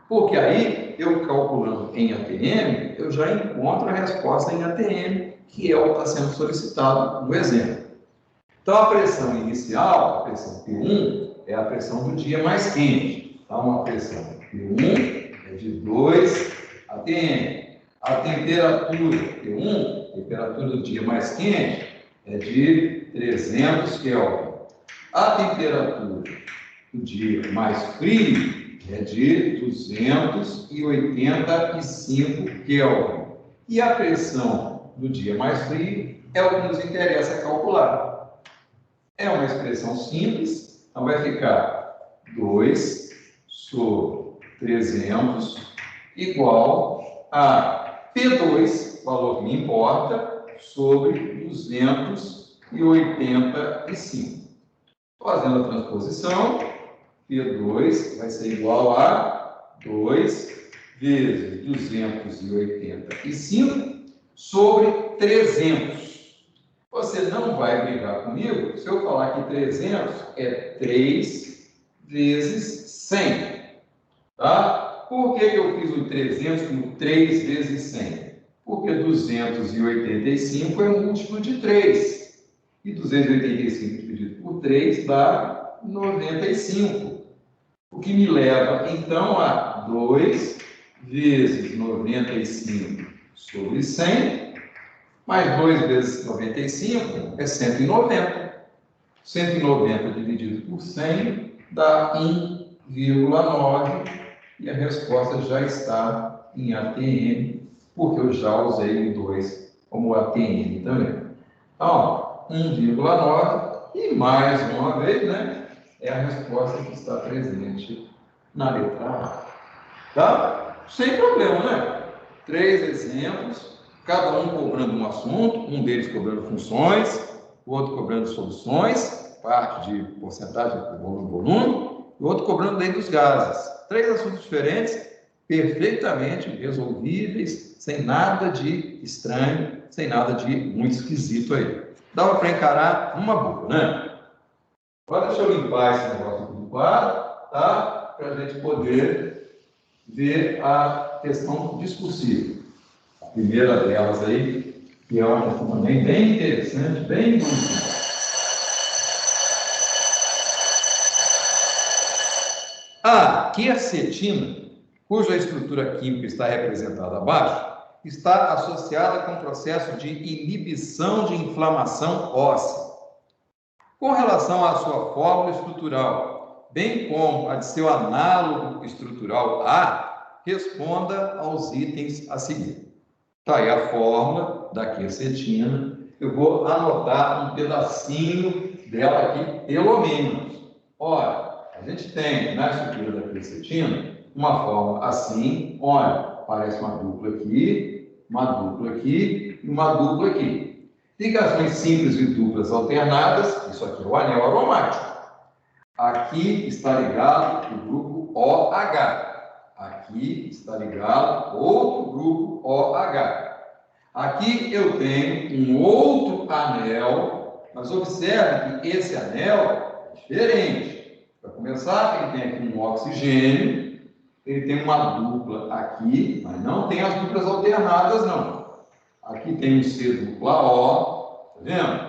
Porque aí, eu calculando em atm, eu já encontro a resposta em atm, que é o que está sendo solicitado no exemplo. Então, a pressão inicial, a pressão P1, é a pressão do dia mais quente. Então, a pressão P1 é de 2 atm. A temperatura P1, temperatura do dia mais quente, é de 300 Kelvin. A temperatura do dia mais frio é de 285 Kelvin. E a pressão do dia mais frio é o que nos interessa calcular. É uma expressão simples, então vai ficar 2 sobre 300 igual a P2, valor que me importa, sobre 285. Fazendo a transposição, P2 vai ser igual a 2 vezes 285 sobre 300. Você não vai brigar comigo se eu falar que 300 é 3 vezes 100. Tá? Por que eu fiz o 300 como 3 vezes 100? Porque 285 é um múltiplo de 3. E 285 dividido por 3 dá 95. O que me leva, então, a 2 vezes 95 sobre 100, mais 2 vezes 95 é 190. 190 dividido por 100 dá 1,9 e a resposta já está em ATM, porque eu já usei o 2 como ATM também. Então, 1,9 e mais uma vez, né, é a resposta que está presente na letra A. Tá? Sem problema, né? 3 exemplos, cada um cobrando um assunto, um deles cobrando funções, o outro cobrando soluções, parte de porcentagem do volume, o outro cobrando dentro dos gases. 3 assuntos diferentes, perfeitamente resolvíveis, sem nada de estranho, sem nada de muito esquisito aí. Dava para encarar uma boa, né? Agora deixa eu limpar esse negócio do quadro, tá? Para a gente poder ver a questão discursiva. A primeira delas aí, que é uma questão também bem interessante, bem bonita. A quercetina, cuja estrutura química está representada abaixo, está associada com o processo de inibição de inflamação óssea. Com relação à sua fórmula estrutural, bem como a de seu análogo estrutural A, responda aos itens a seguir. Está aí a fórmula da quercetina. Eu vou anotar um pedacinho dela aqui, pelo menos. Ora, a gente tem na estrutura da quercetina uma forma assim, olha, parece uma dupla aqui, uma dupla aqui e uma dupla aqui. Ligações simples e duplas alternadas, isso aqui é o anel aromático. Aqui está ligado o grupo OH. Aqui está ligado outro grupo OH. Aqui eu tenho um outro anel, mas observe que esse anel é diferente. Para começar, ele tem aqui um oxigênio, ele tem uma dupla aqui, mas não tem as duplas alternadas, não. Aqui tem um C dupla O, tá vendo?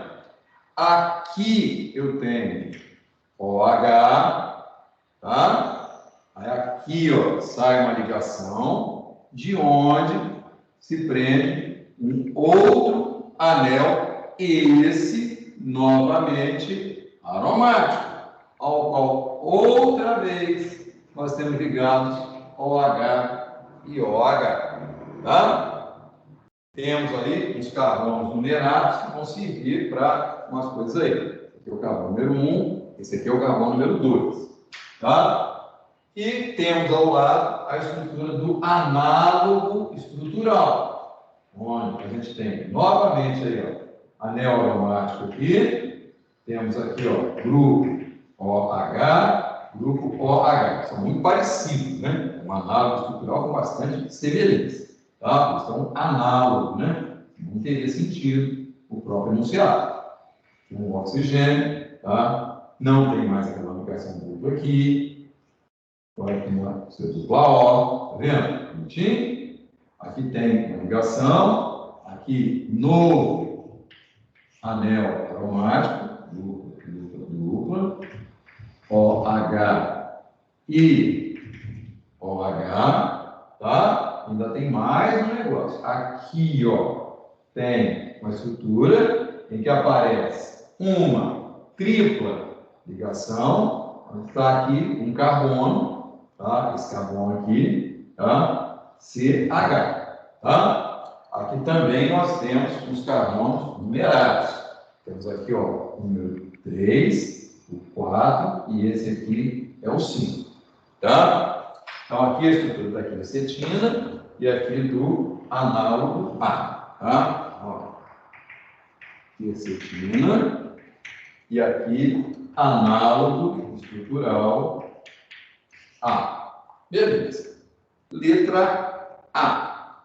Aqui eu tenho OH, tá? Aí aqui, ó, sai uma ligação de onde se prende um outro anel, esse novamente aromático, ao qual outra vez nós temos ligados OH e OH, tá? Temos ali uns carbonos numerados que vão servir para umas coisas aí. Esse aqui é o carbono número 1, esse aqui é o carbono número 2, tá? E temos ao lado a estrutura do análogo estrutural, onde a gente tem novamente aí, ó, anel aromático aqui, temos aqui, ó, grupo OH, grupo OH, são muito parecidos, né? Um análogo estrutural com bastante semelhança, tá? Eles são análogos, né? Não teria sentido o próprio enunciado. Um oxigênio, tá? Não tem mais aquela ligação dupla aqui. Agora tem uma dupla O, tá vendo? Bonitinho. Aqui tem uma ligação. Aqui, novo anel aromático, dupla, OH e OH, tá? Ainda tem mais um negócio. Aqui, ó, tem uma estrutura em que aparece uma tripla ligação, onde está aqui um carbono, tá? Esse carbono aqui, tá? CH, tá? Aqui também nós temos os carbonos numerados. Temos aqui, ó, o número 3, o 4 e esse aqui é o 5, tá? Então aqui a estrutura da quercetina e aqui do análogo A, tá? Quercetina e aqui análogo estrutural A. Beleza. Letra A.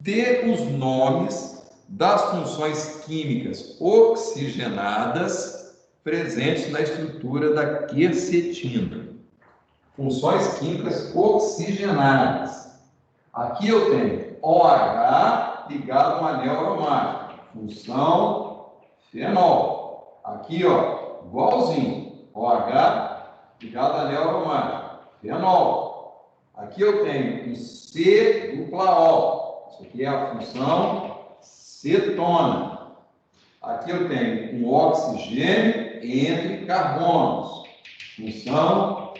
Dê os nomes das funções químicas oxigenadas presentes na estrutura da quercetina. Funções químicas oxigenadas. Aqui eu tenho OH ligado a um anel aromático. Função fenol. Aqui, ó, igualzinho. OH ligado a anel aromático. Fenol. Aqui eu tenho um C dupla O. Isso aqui é a função cetona. Aqui eu tenho um oxigênio entre carbonos. Função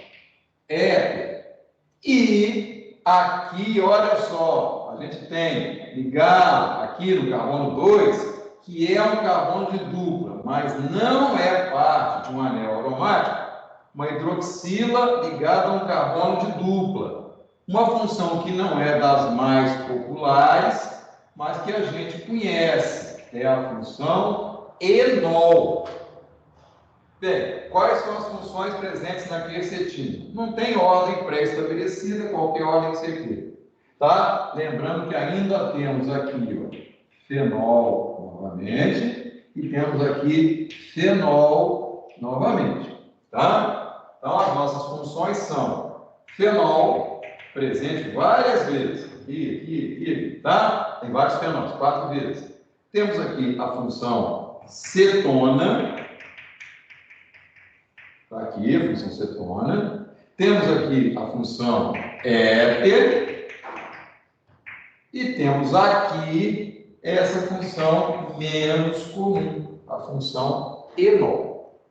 éter. E aqui, olha só, a gente tem ligado aqui no carbono 2, que é um carbono de dupla, mas não é parte de um anel aromático, uma hidroxila ligada a um carbono de dupla. Uma função que não é das mais populares, mas que a gente conhece, é a função enol. Bem, quais são as funções presentes na quercetina? Não tem ordem pré-estabelecida, qualquer ordem que você queira. Tá? Lembrando que ainda temos aqui, ó, fenol novamente e temos aqui fenol novamente. Tá? Então, as nossas funções são fenol, presente várias vezes. Aqui, tá? Tem vários fenóis, 4 vezes. Temos aqui a função cetona. Está aqui a função cetona. Temos aqui a função éter. E temos aqui essa função menos comum, a função enol.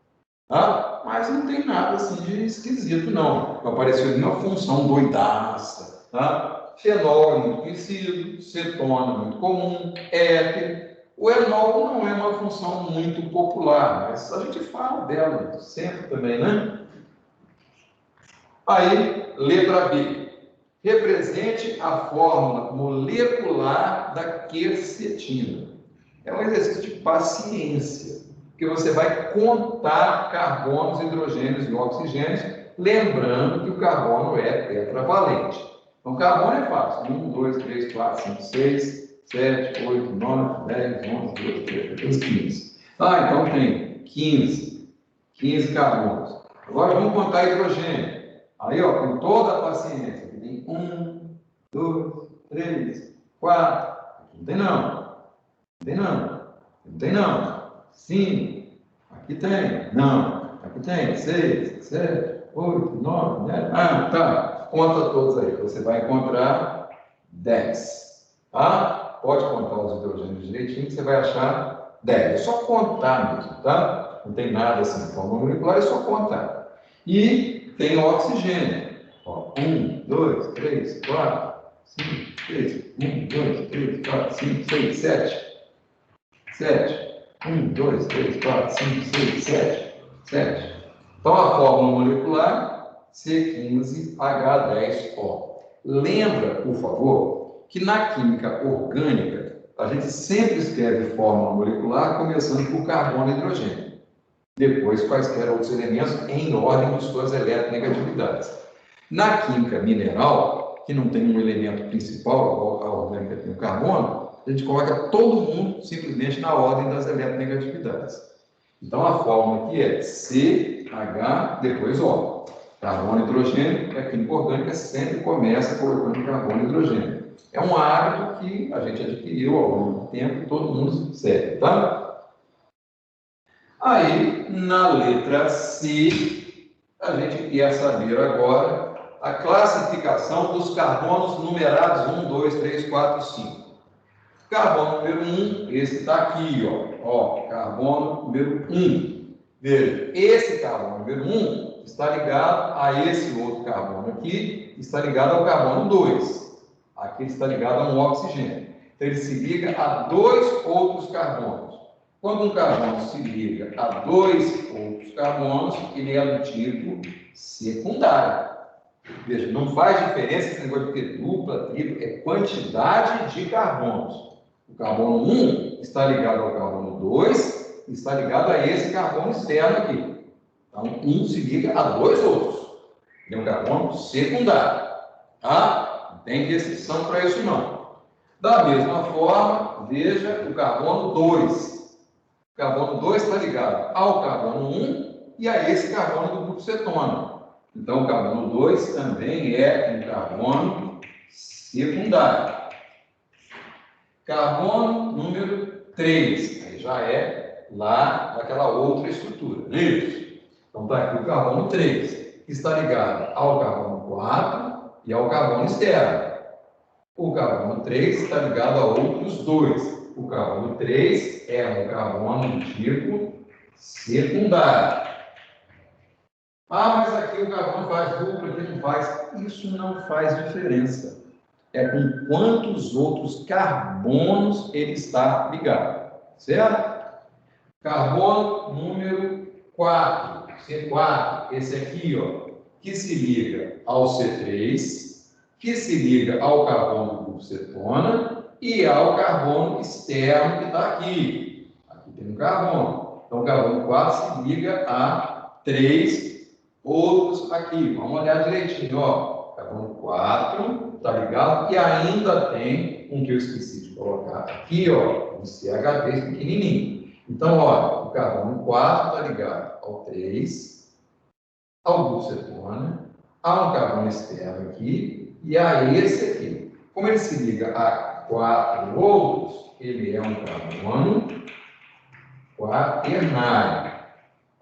Tá? Mas não tem nada assim de esquisito, não. Apareceu ali uma função doidaça. Tá? Fenol muito conhecido, cetona muito comum, éter. O enol não é uma função muito popular, mas a gente fala dela sempre também, né? Aí, letra B. Represente a fórmula molecular da quercetina. É um exercício de paciência, porque você vai contar carbonos, hidrogênios e oxigênios, lembrando que o carbono é tetravalente. Então, carbono é fácil. 1, 2, 3, 4, 5, 6, 7, 8, 9, 10, 11, 12, 13, 14, 15. Então tem 15 carbonos. Agora vamos contar hidrogênio. Aí, com toda a paciência, aqui tem 1, 2, 3, 4. Aqui não tem não. Não tem não. 5. Aqui tem. Não. Aqui tem. 6, 7, 8, 9, 10. Tá. Conta todos aí. Você vai encontrar 10. Tá? Pode contar os hidrogênios direitinho que você vai achar 10. É só contar mesmo, tá? Não tem nada assim. Fórmula molecular é só contar. E tem o oxigênio. 1, 2, 3, 4, 5, 6. 1, 2, 3, 4, 5, 6, 7. 1, 2, 3, 4, 5, 6, 7. Então, a fórmula molecular C15H10O. Lembra, por favor, que na química orgânica, a gente sempre escreve fórmula molecular começando por carbono e hidrogênio. Depois, quaisquer outros elementos em ordem de suas eletronegatividades. Na química mineral, que não tem um elemento principal, a orgânica tem o carbono, a gente coloca todo mundo simplesmente na ordem das eletronegatividades. Então, a fórmula aqui é CH, depois O. Carbono e hidrogênio, a química orgânica sempre começa colocando carbono e hidrogênio. É um hábito que a gente adquiriu ao longo do tempo e todo mundo segue, tá? Aí, na letra C, a gente quer saber agora a classificação dos carbonos numerados 1, 2, 3, 4, 5. Carbono número 1, esse está aqui, carbono número 1. Veja, esse carbono número 1 está ligado a esse outro carbono aqui, está ligado ao carbono 2. Aqui está ligado a um oxigênio. Então, ele se liga a dois outros carbonos. Quando um carbono se liga a dois outros carbonos, ele é do tipo secundário. Veja, não faz diferença esse negócio de ter dupla, tripla, é quantidade de carbonos. O carbono 1 está ligado ao carbono 2, está ligado a esse carbono externo aqui. Então, um se liga a dois outros. Ele é um carbono secundário. Tá? Não tem restrição para isso, não. Da mesma forma, veja o carbono 2. O carbono 2 está ligado ao carbono 1 e a esse carbono do grupo cetona. Então, o carbono 2 também é um carbono secundário. Carbono número 3, aí já é lá naquela outra estrutura, não é isso? Então, está aqui o carbono 3, que está ligado ao carbono 4 e ao carbono externo. O carbono 3 está ligado a outros dois. O carbono 3 é um carbono do tipo secundário. Mas aqui o carbono faz dupla, aqui não faz. Isso não faz diferença. É com quantos outros carbonos ele está ligado. Certo? Carbono número 4, C4, esse aqui, que se liga ao C3, que se liga ao carbono do grupo cetona e ao carbono externo que está aqui. Aqui tem um carbono. Então, o carbono 4 se liga a 3 outros aqui. Vamos olhar direitinho, Carbono 4 está ligado e ainda tem um que eu esqueci de colocar aqui, um CH3 pequenininho. Então, o carbono 4 está ligado ao 3, ao grupo cetona, a um carbono externo aqui e a esse aqui. Como ele se liga a 4 outros, ele é um carbono quaternário.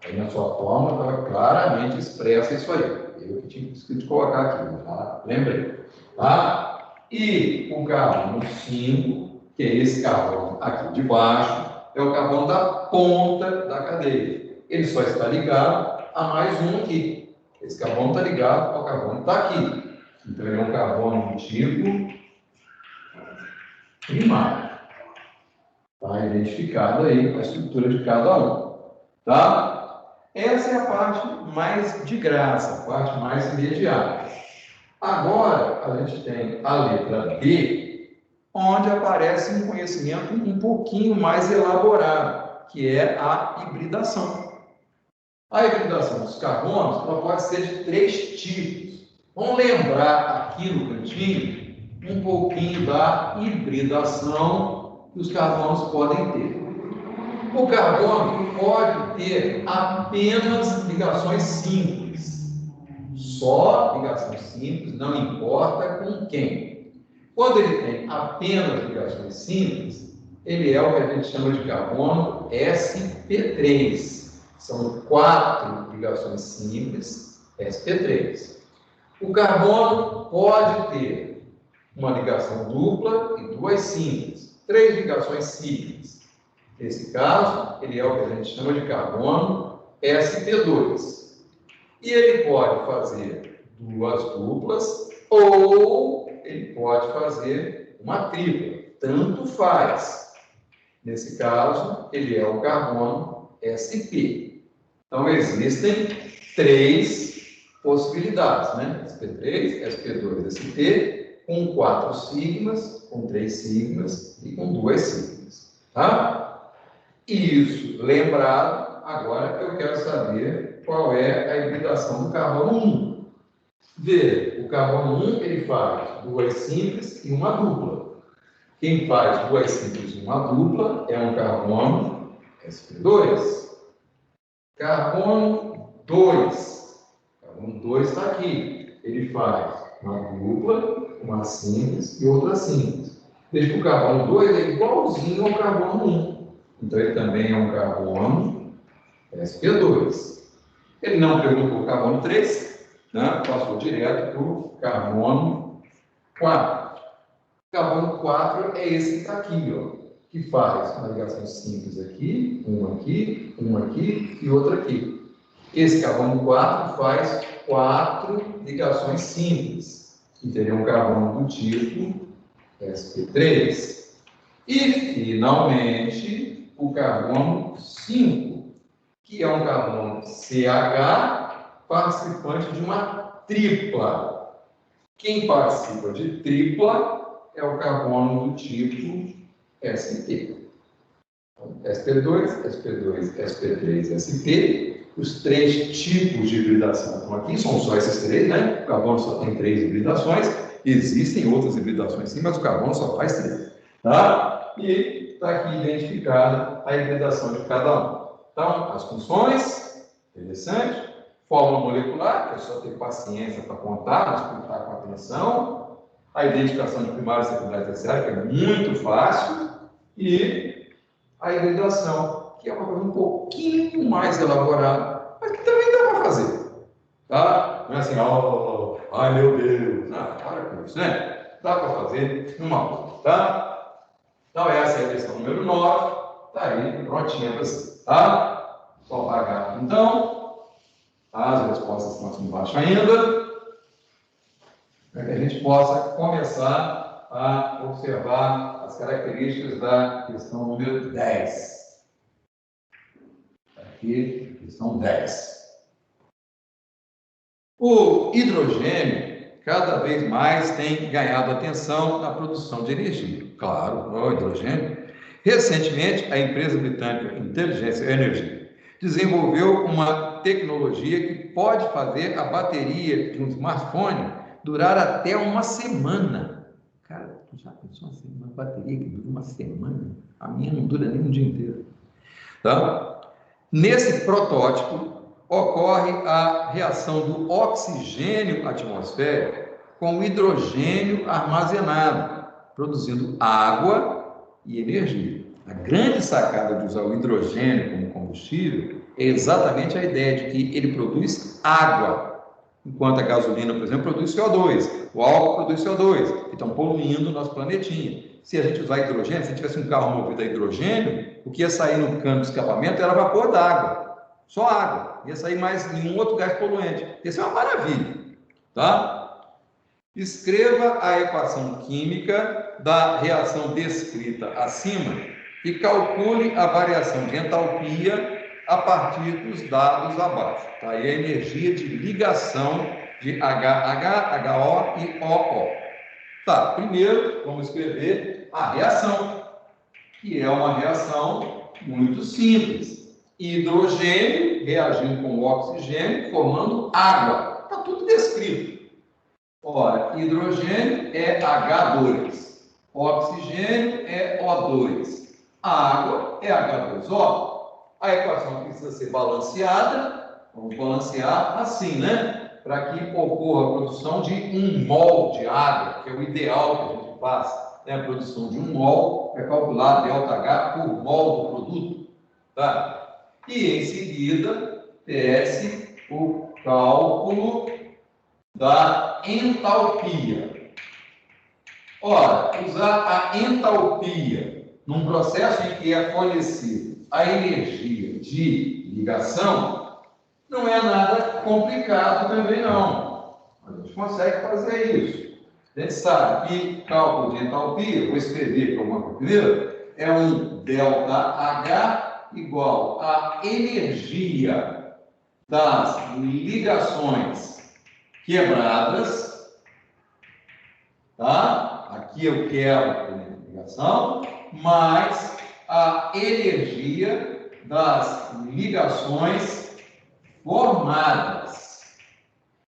Aí na sua fórmula estava claramente expressa isso aí. Eu que tinha escrito de colocar aqui, tá? Lembrei. Tá? E o carbono 5, que é esse carbono aqui de baixo, é o carbono da ponta da cadeia. Ele só está ligado a mais um aqui. Esse carbono está ligado ao carbono que está aqui. Então, ele é um carbono do tipo primário. Está identificado aí a estrutura de cada um. Tá? Essa é a parte mais de graça, a parte mais imediata. Agora, a gente tem a letra B, onde aparece um conhecimento um pouquinho mais elaborado, que é a hibridação. A hibridação dos carbonos ela pode ser de 3 tipos. Vamos lembrar aqui no cantinho um pouquinho da hibridação que os carbonos podem ter. O carbono pode ter apenas ligações simples. Só ligações simples, não importa com quem. Quando ele tem apenas ligações simples, ele é o que a gente chama de carbono sp3. São 4 ligações simples, sp3. O carbono pode ter uma ligação dupla e 2 simples, 3 ligações simples. Nesse caso, ele é o que a gente chama de carbono sp2. E ele pode fazer 2 duplas ou ele pode fazer uma tripla, tanto faz. Nesse caso, ele é o carbono sp. Então, existem 3 possibilidades, né? sp3, sp2, sp, com 4 sigmas, com 3 sigmas e com 2 sigmas. Tá? Isso, lembrado, agora eu quero saber qual é a hibridação do carbono 1. Veja, o carbono 1 ele faz 2 simples e uma dupla. Quem faz 2 simples e uma dupla é um carbono sp2. Carbono 2. Carbono 2 está aqui. Ele faz uma dupla, uma simples e outra simples. Veja que o carbono 2 é igualzinho ao carbono 1. Então, ele também é um carbono sp2. Ele não perguntou o carbono 3, né? Passou direto para o carbono 4. O carbono 4 é esse que está aqui, ó, que faz uma ligação simples aqui e outra aqui. Esse carbono 4 faz 4 ligações simples, que teria um carbono do tipo sp3. E, finalmente, o carbono 5, que é um carbono CH participante de uma tripla. Quem participa de tripla é o carbono do tipo sp. sp2, sp2, sp3, sp. Os 3 tipos de hibridação estão aqui, são só esses 3, né? O carbono só tem 3 hibridações. Existem outras hibridações sim, mas o carbono só faz 3. Tá? E está aqui identificada a hibridação de cada um. Então, as funções, interessante. Fórmula molecular, que é só ter paciência para contar, mas contar com atenção. A identificação de primário, secundário e terciário, que é muito fácil. E a hibridação, que é uma coisa um pouquinho mais elaborada, mas que também dá para fazer. Tá? Não é assim, ai meu Deus. Não, para com isso, né? Dá para fazer numa aula, tá? Então, essa é a questão número 9. Está aí, prontinha para você. Tá? Só apagar. Então, as respostas estão aqui embaixo ainda, para que a gente possa começar a observar as características da questão número 10. Aqui, questão 10. O hidrogênio cada vez mais tem ganhado atenção na produção de energia. Claro, o hidrogênio. Recentemente, a empresa britânica Intelligence Energy desenvolveu uma tecnologia que pode fazer a bateria de um smartphone durar até uma semana. Cara, tu já pensou assim, uma bateria que dura uma semana? A minha não dura nem um dia inteiro. Tá? Nesse protótipo, ocorre a reação do oxigênio atmosférico com o hidrogênio armazenado, produzindo água e energia. A grande sacada de usar o hidrogênio como combustível é exatamente a ideia de que ele produz água, enquanto a gasolina, por exemplo, produz CO2, o álcool produz CO2, que estão poluindo o nosso planetinha. Se a gente usar hidrogênio, se tivesse um carro movido a hidrogênio, o que ia sair no cano de escapamento era vapor d'água, só água, ia sair mais nenhum outro gás poluente. Isso é uma maravilha, tá? Escreva a equação química da reação descrita acima e calcule a variação de entalpia a partir dos dados abaixo. Tá? E a energia de ligação de HH, HO e OO. Tá, primeiro vamos escrever a reação, que é uma reação muito simples. Hidrogênio reagindo com oxigênio, formando água. Está tudo descrito. Ora, hidrogênio é H2, oxigênio é O2, água é H2O. A equação precisa ser balanceada, vamos balancear assim, né? Para que ocorra a produção de 1 mol de água, que é o ideal que a gente faz, né? A produção de 1 mol é calcular ΔH por mol do produto, tá? E em seguida, desce o cálculo da entalpia. Ora, usar a entalpia num processo em que é fornecida a energia de ligação não é nada complicado também, não. A gente consegue fazer isso. A gente sabe que cálculo de entalpia, vou escrever como uma primeiro, é um ΔH igual à energia das ligações quebradas, tá? Aqui eu quero a ligação, mais a energia das ligações formadas.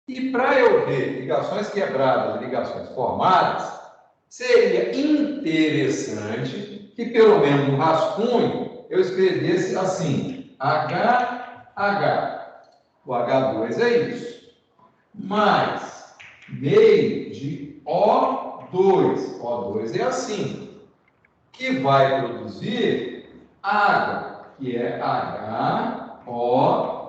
E para eu ver ligações quebradas e ligações formadas, seria interessante que pelo menos no rascunho eu escrevesse assim, HH. O H2 é isso. Mais meio de O2. O2 é assim. Que vai produzir água, que é HOH.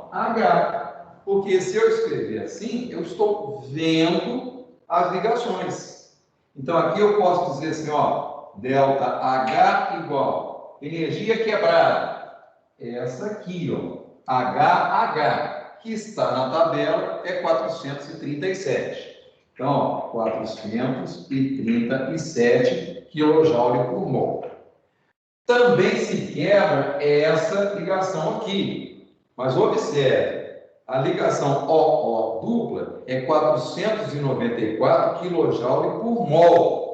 Porque se eu escrever assim, eu estou vendo as ligações. Então aqui eu posso dizer assim, ó, ΔH igual energia quebrada. Essa aqui, ó, HH, que está na tabela, é 437. Então, ó, 437 kJ por mol. Também se quebra essa ligação aqui. Mas observe, a ligação OO dupla é 494 kJ por mol.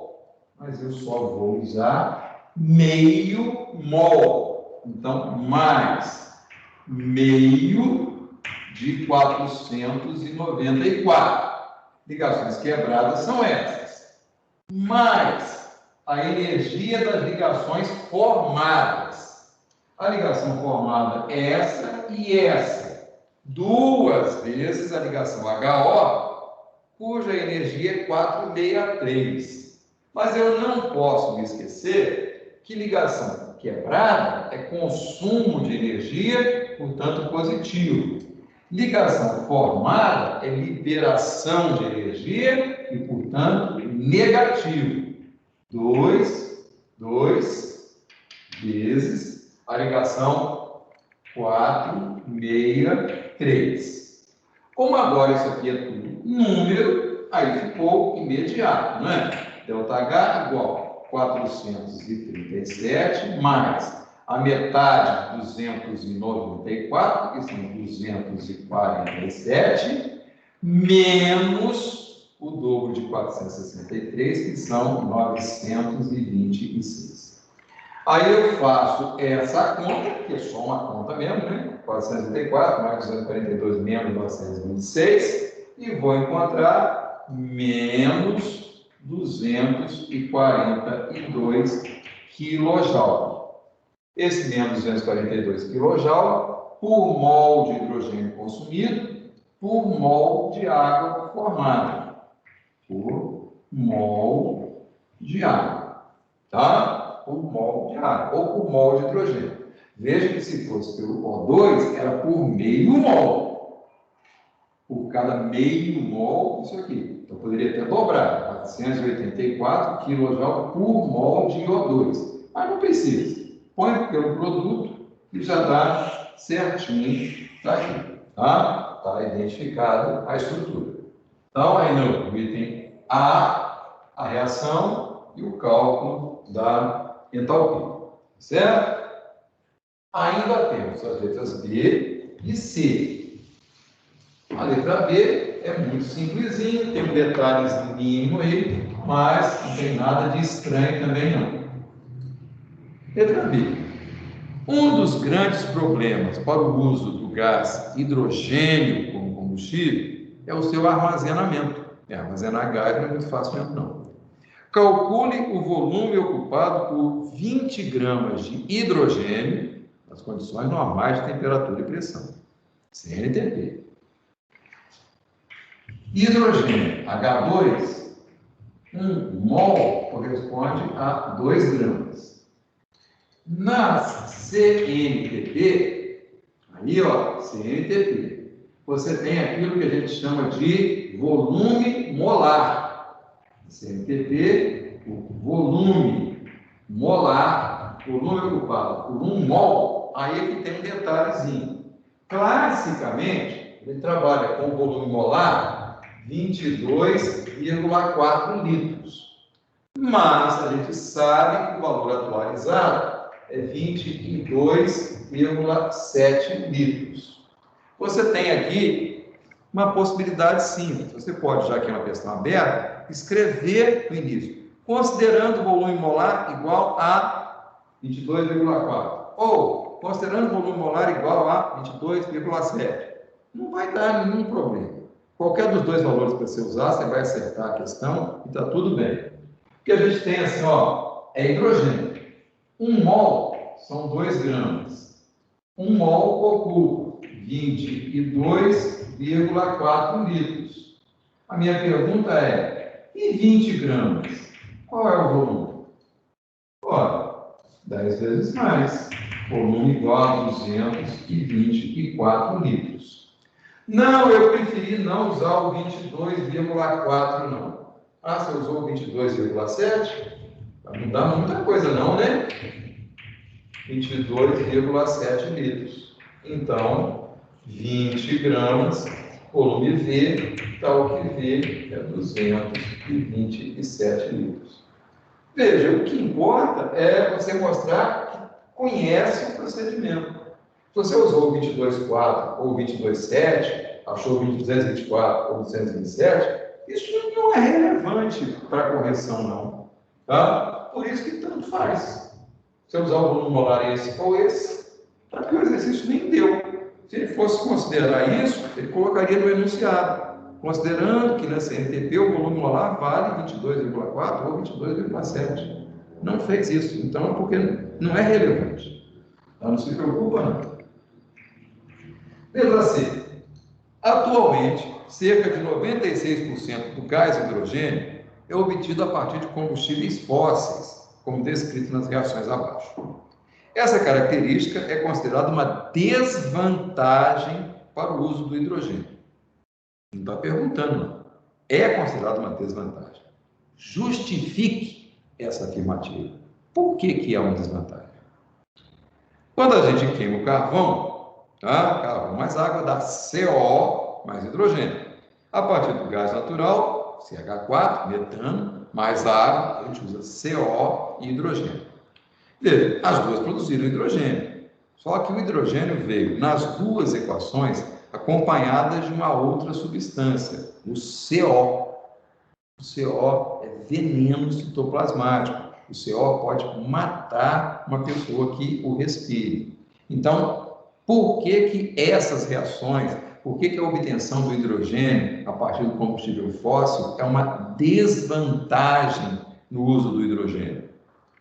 Mas eu só vou usar meio mol. Então, mais meio de 494. Ligações quebradas são essas. Mais a energia das ligações formadas. A ligação formada é essa e essa. Duas vezes a ligação HO, cuja energia é 463. Mas eu não posso me esquecer que ligação quebrada é consumo de energia, portanto positivo. Ligação formada é liberação de energia e, portanto, negativo. 2 vezes a ligação 463. Como agora isso aqui é tudo número, aí ficou imediato, não é? ΔH igual 437 mais a metade de 294, que são 247, menos o dobro de 463, que são 926. Aí eu faço essa conta, que é só uma conta mesmo, né? 434 mais 242 menos 926, e vou encontrar menos 242 kJ. Esse menos 242 kJ por mol de hidrogênio consumido por mol de água formada. Por mol de água. Tá? Por mol de água. Ou por mol de hidrogênio. Veja que se fosse pelo O2, era por meio mol. Por cada meio mol, isso aqui. Então, poderia até dobrar. 484 kJ por mol de O2. Mas não precisa. Põe pelo produto e já dá certinho daqui, tá? Está identificada a estrutura. Então, aí no item A reação e o cálculo da entalpia, certo? ainda temos as letras B e C. A letra B é muito simplesinho, tem um detalhe mínimo aí, mas não tem nada de estranho também não. Letra B. Um dos grandes problemas para o uso do gás hidrogênio como combustível é o seu armazenamento. Armazenar gás não é muito fácil mesmo, não. Calcule o volume ocupado por 20 gramas de hidrogênio nas condições normais de temperatura e pressão. CNTP. Hidrogênio, H2, 1 mol corresponde a 2 gramas. Na CNTP, aí ó, CNTP, você tem aquilo que a gente chama de volume molar. CNTP, o volume molar, volume ocupado por 1 mol, aí é que tem um detalhezinho. Classicamente, ele trabalha com volume molar 22,4 litros. Mas a gente sabe que o valor atualizado é 22,7 litros. Você tem aqui uma possibilidade simples. Você pode, já que é uma questão aberta, escrever no início, considerando o volume molar igual a 22,4. Ou considerando o volume molar igual a 22,7. Não vai dar nenhum problema. Qualquer dos dois valores que você usar, você vai acertar a questão e está tudo bem. O que a gente tem assim, ó, é hidrogênio. 1 mol são 2 gramas. 1 mol ocupa 22,4 litros. A minha pergunta é, e 20 gramas? Qual é o volume? Ora, 10 vezes mais. Volume igual a 224 litros. Não, eu preferi não usar o 22,4 não. Ah, você usou o 22,7? Não dá muita coisa não, né? 22,7 litros. Então, 20 gramas, volume V, tal que V é 227 litros. Veja, o que importa é você mostrar que conhece o procedimento. Se você usou o 22,4 ou o 22,7, achou o 224 ou 227, isso não é relevante para a correção, não. Tá? Por isso que tanto faz. Se eu usar o volume molar esse ou esse, para que o exercício nem deu. Se ele fosse considerar isso, ele colocaria no enunciado, considerando que na CNTP o volume molar vale 22,4 ou 22,7. Não fez isso, então é porque não é relevante. Então, não se preocupa, não. Letra C. Atualmente, cerca de 96% do gás hidrogênio é obtido a partir de combustíveis fósseis, como descrito nas reações abaixo. Essa característica é considerada uma desvantagem para o uso do hidrogênio. Não está perguntando, não. É considerada uma desvantagem. Justifique essa afirmativa. Por que é uma desvantagem? Quando a gente queima o carvão, tá? Carvão mais água dá CO mais hidrogênio. A partir do gás natural, CH4, metano, mais água, a gente usa CO e hidrogênio. Veja, as duas produziram hidrogênio. Só que o hidrogênio veio nas duas equações acompanhadas de uma outra substância, o CO. O CO é veneno citoplasmático. O CO pode matar uma pessoa que o respire. Então, por que essas reações, por que a obtenção do hidrogênio a partir do combustível fóssil é uma desvantagem no uso do hidrogênio?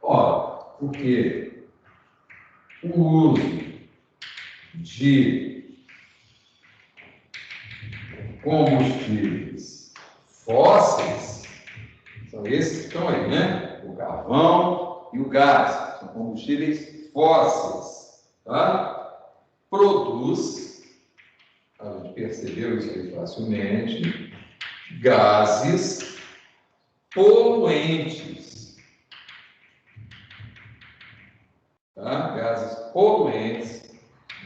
Ora, porque o uso de combustíveis fósseis, são esses que estão aí, né? O carvão e o gás, são combustíveis fósseis, tá? Produz, a gente percebeu isso aí facilmente, gases poluentes, tá? Gases poluentes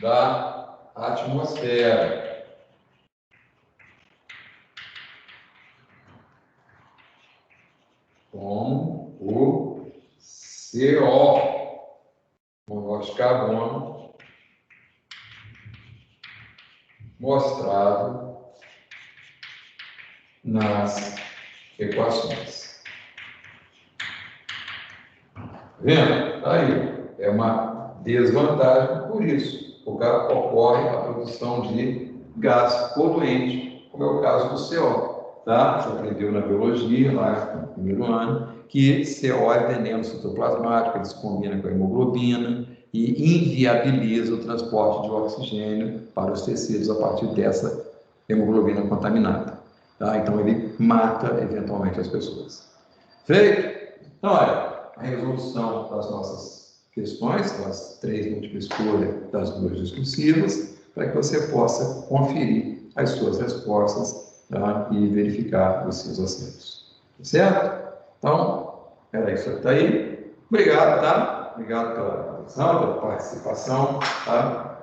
da atmosfera. Como o CO, monóxido de carbono, mostrado nas equações. Vendo? Aí, é uma desvantagem por isso, porque ocorre a produção de gás poluente, como é o caso do CO. Tá? Você aprendeu na biologia, lá no primeiro ano, que CO é veneno citoplasmático, ele se combina com a hemoglobina e inviabiliza o transporte de oxigênio para os tecidos a partir dessa hemoglobina contaminada. Tá? Então, ele mata, eventualmente, as pessoas. Feito? Então, olha, a resolução das nossas questões, das 3 múltipla escolha, das 2 discursivas, para que você possa conferir as suas respostas, tá? E verificar os seus acertos. Certo? Então, era isso até aí. Obrigado, tá? Obrigado pela atenção, pela participação, tá?